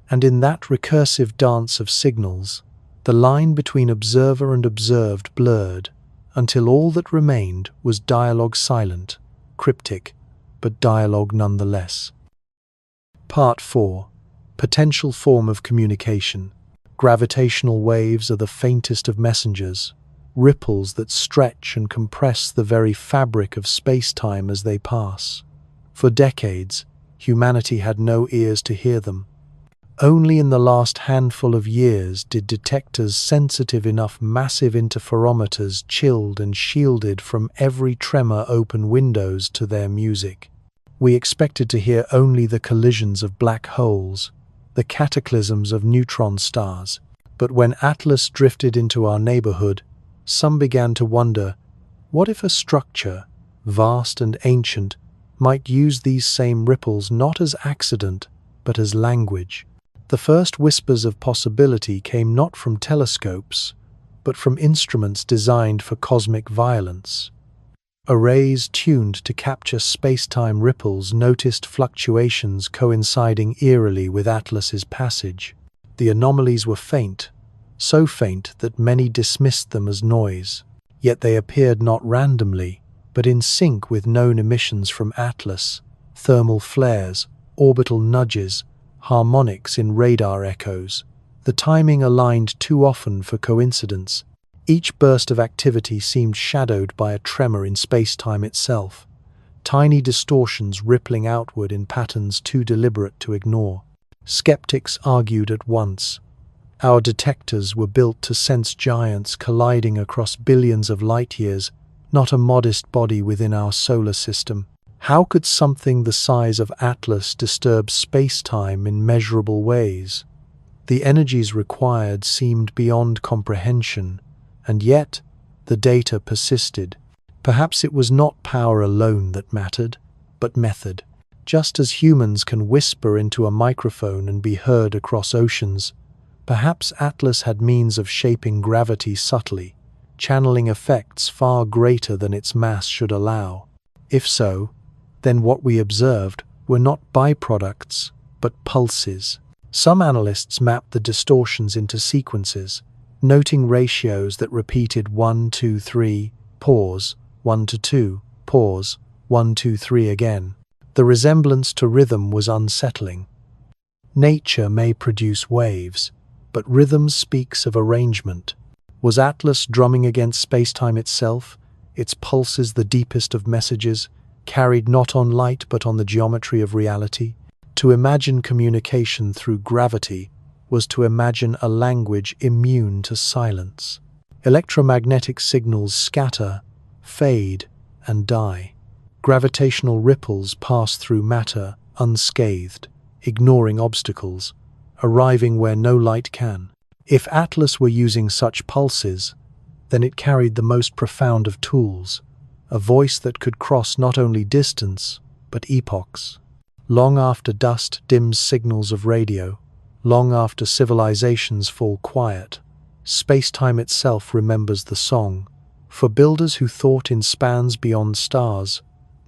And in that recursive dance of signals, the line between observer and observed blurred, until all that remained was dialogue, silent, cryptic, but dialogue nonetheless. Part 4. Potential form of communication. Gravitational waves are the faintest of messengers, ripples that stretch and compress the very fabric of space-time as they pass. For decades, humanity had no ears to hear them. Only in the last handful of years did detectors sensitive enough massive interferometers chilled and shielded from every tremor open windows to their music. We expected to hear only the collisions of black holes, the cataclysms of neutron stars. But when Atlas drifted into our neighborhood, some began to wonder, what if a structure, vast and ancient, might use these same ripples not as accident, but as language? The first whispers of possibility came not from telescopes, but from instruments designed for cosmic violence. Arrays tuned to capture space-time ripples noticed fluctuations coinciding eerily with Atlas's passage. The anomalies were faint, so faint that many dismissed them as noise. Yet they appeared not randomly, but in sync with known emissions from Atlas, thermal flares, orbital nudges, harmonics in radar echoes. The timing aligned too often for coincidence. Each burst of activity seemed shadowed by a tremor in space-time itself, tiny distortions rippling outward in patterns too deliberate to ignore. Skeptics argued at once. Our detectors were built to sense giants colliding across billions of light-years, not a modest body within our solar system. How could something the size of Atlas disturb space-time in measurable ways? The energies required seemed beyond comprehension, and yet the data persisted. Perhaps it was not power alone that mattered, but method. Just as humans can whisper into a microphone and be heard across oceans, perhaps Atlas had means of shaping gravity subtly, channeling effects far greater than its mass should allow. If so, then what we observed were not byproducts, but pulses. Some analysts mapped the distortions into sequences, noting ratios that repeated 1, 2, 3, pause, 1 to 2, pause, 1, 2, 3 again. The resemblance to rhythm was unsettling. Nature may produce waves, but rhythm speaks of arrangement. Was Atlas drumming against spacetime itself, its pulses the deepest of messages, carried not on light but on the geometry of reality? To imagine communication through gravity was to imagine a language immune to silence. Electromagnetic signals scatter, fade, and die. Gravitational ripples pass through matter unscathed, ignoring obstacles, arriving where no light can. If Atlas were using such pulses, then it carried the most profound of tools, a voice that could cross not only distance, but epochs. Long after dust dims signals of radio, long after civilizations fall quiet, space-time itself remembers the song. For builders who thought in spans beyond stars,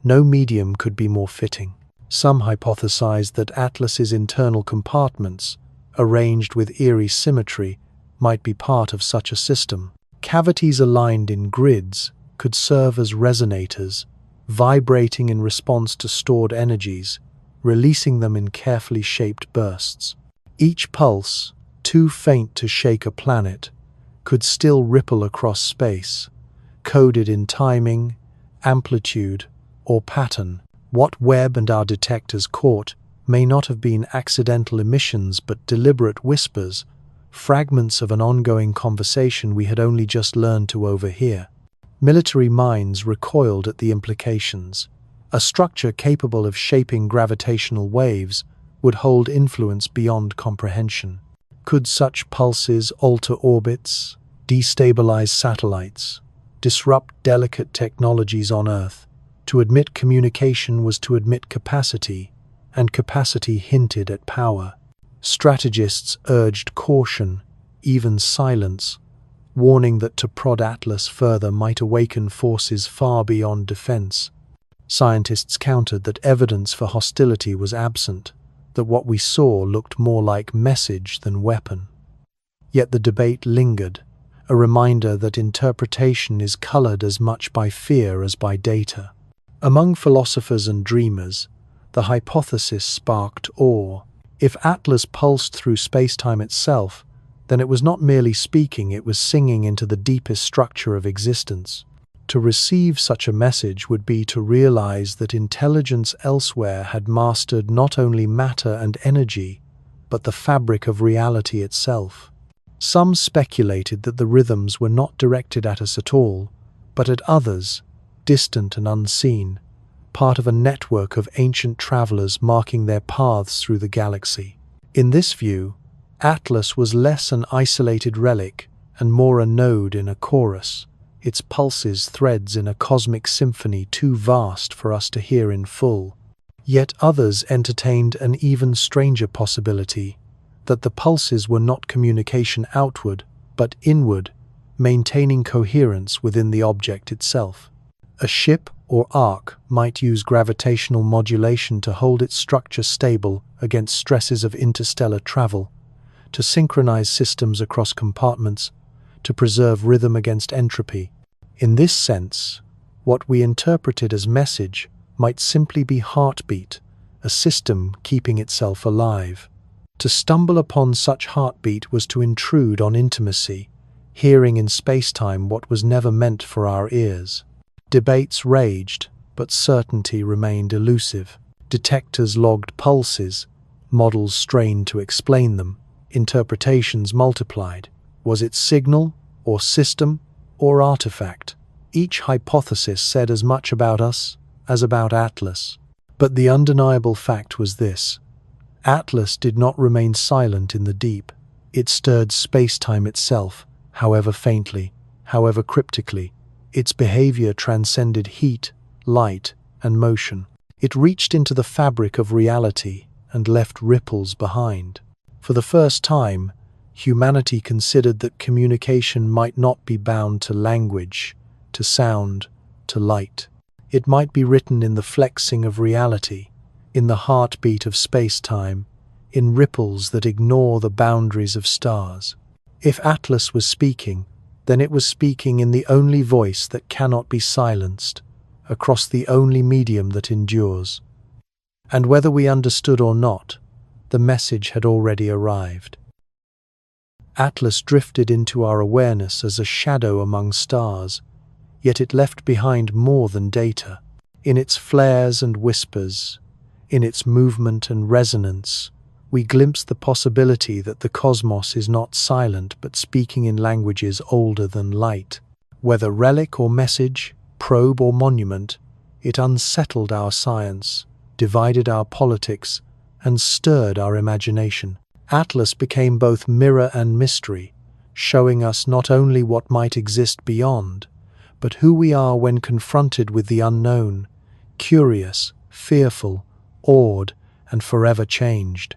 no medium could be more fitting. Some hypothesized that Atlas's internal compartments, arranged with eerie symmetry, might be part of such a system. Cavities aligned in grids could serve as resonators, vibrating in response to stored energies, releasing them in carefully shaped bursts. Each pulse, too faint to shake a planet, could still ripple across space, coded in timing, amplitude, or pattern. What Webb and our detectors caught may not have been accidental emissions but deliberate whispers, fragments of an ongoing conversation we had only just learned to overhear. Military minds recoiled at the implications. A structure capable of shaping gravitational waves would hold influence beyond comprehension. Could such pulses alter orbits, destabilize satellites, disrupt delicate technologies on Earth. To admit communication was to admit capacity, and capacity hinted at power. Strategists urged caution, even silence, warning that to prod Atlas further might awaken forces far beyond defense. Scientists countered that evidence for hostility was absent, that what we saw looked more like message than weapon. Yet the debate lingered, a reminder that interpretation is colored as much by fear as by data. Among philosophers and dreamers, the hypothesis sparked awe. If Atlas pulsed through space-time itself, then it was not merely speaking, it was singing into the deepest structure of existence. To receive such a message would be to realize that intelligence elsewhere had mastered not only matter and energy, but the fabric of reality itself. Some speculated that the rhythms were not directed at us at all, but at others, distant and unseen, part of a network of ancient travelers marking their paths through the galaxy. In this view, Atlas was less an isolated relic and more a node in a chorus, its pulses threads in a cosmic symphony too vast for us to hear in full. Yet others entertained an even stranger possibility, that the pulses were not communication outward, but inward, maintaining coherence within the object itself. A ship or ark might use gravitational modulation to hold its structure stable against stresses of interstellar travel, to synchronize systems across compartments, to preserve rhythm against entropy. In this sense, what we interpreted as message might simply be heartbeat, a system keeping itself alive. To stumble upon such heartbeat was to intrude on intimacy, hearing in space-time what was never meant for our ears. Debates raged, but certainty remained elusive. Detectors logged pulses, models strained to explain them, interpretations multiplied. Was it signal, or system, or artifact? Each hypothesis said as much about us as about Atlas. But the undeniable fact was this: Atlas did not remain silent in the deep. It stirred space-time itself, however faintly, however cryptically. Its behavior transcended heat, light, and motion. It reached into the fabric of reality and left ripples behind. For the first time, humanity considered that communication might not be bound to language, to sound, to light. It might be written in the flexing of reality, in the heartbeat of space-time, in ripples that ignore the boundaries of stars. If Atlas was speaking, then it was speaking in the only voice that cannot be silenced, across the only medium that endures. And whether we understood or not, the message had already arrived. Atlas drifted into our awareness as a shadow among stars, yet it left behind more than data. In its flares and whispers, in its movement and resonance, we glimpsed the possibility that the cosmos is not silent but speaking in languages older than light. Whether relic or message, probe or monument, it unsettled our science, divided our politics, and stirred our imagination. Atlas became both mirror and mystery, showing us not only what might exist beyond, but who we are when confronted with the unknown, curious, fearful, awed, and forever changed.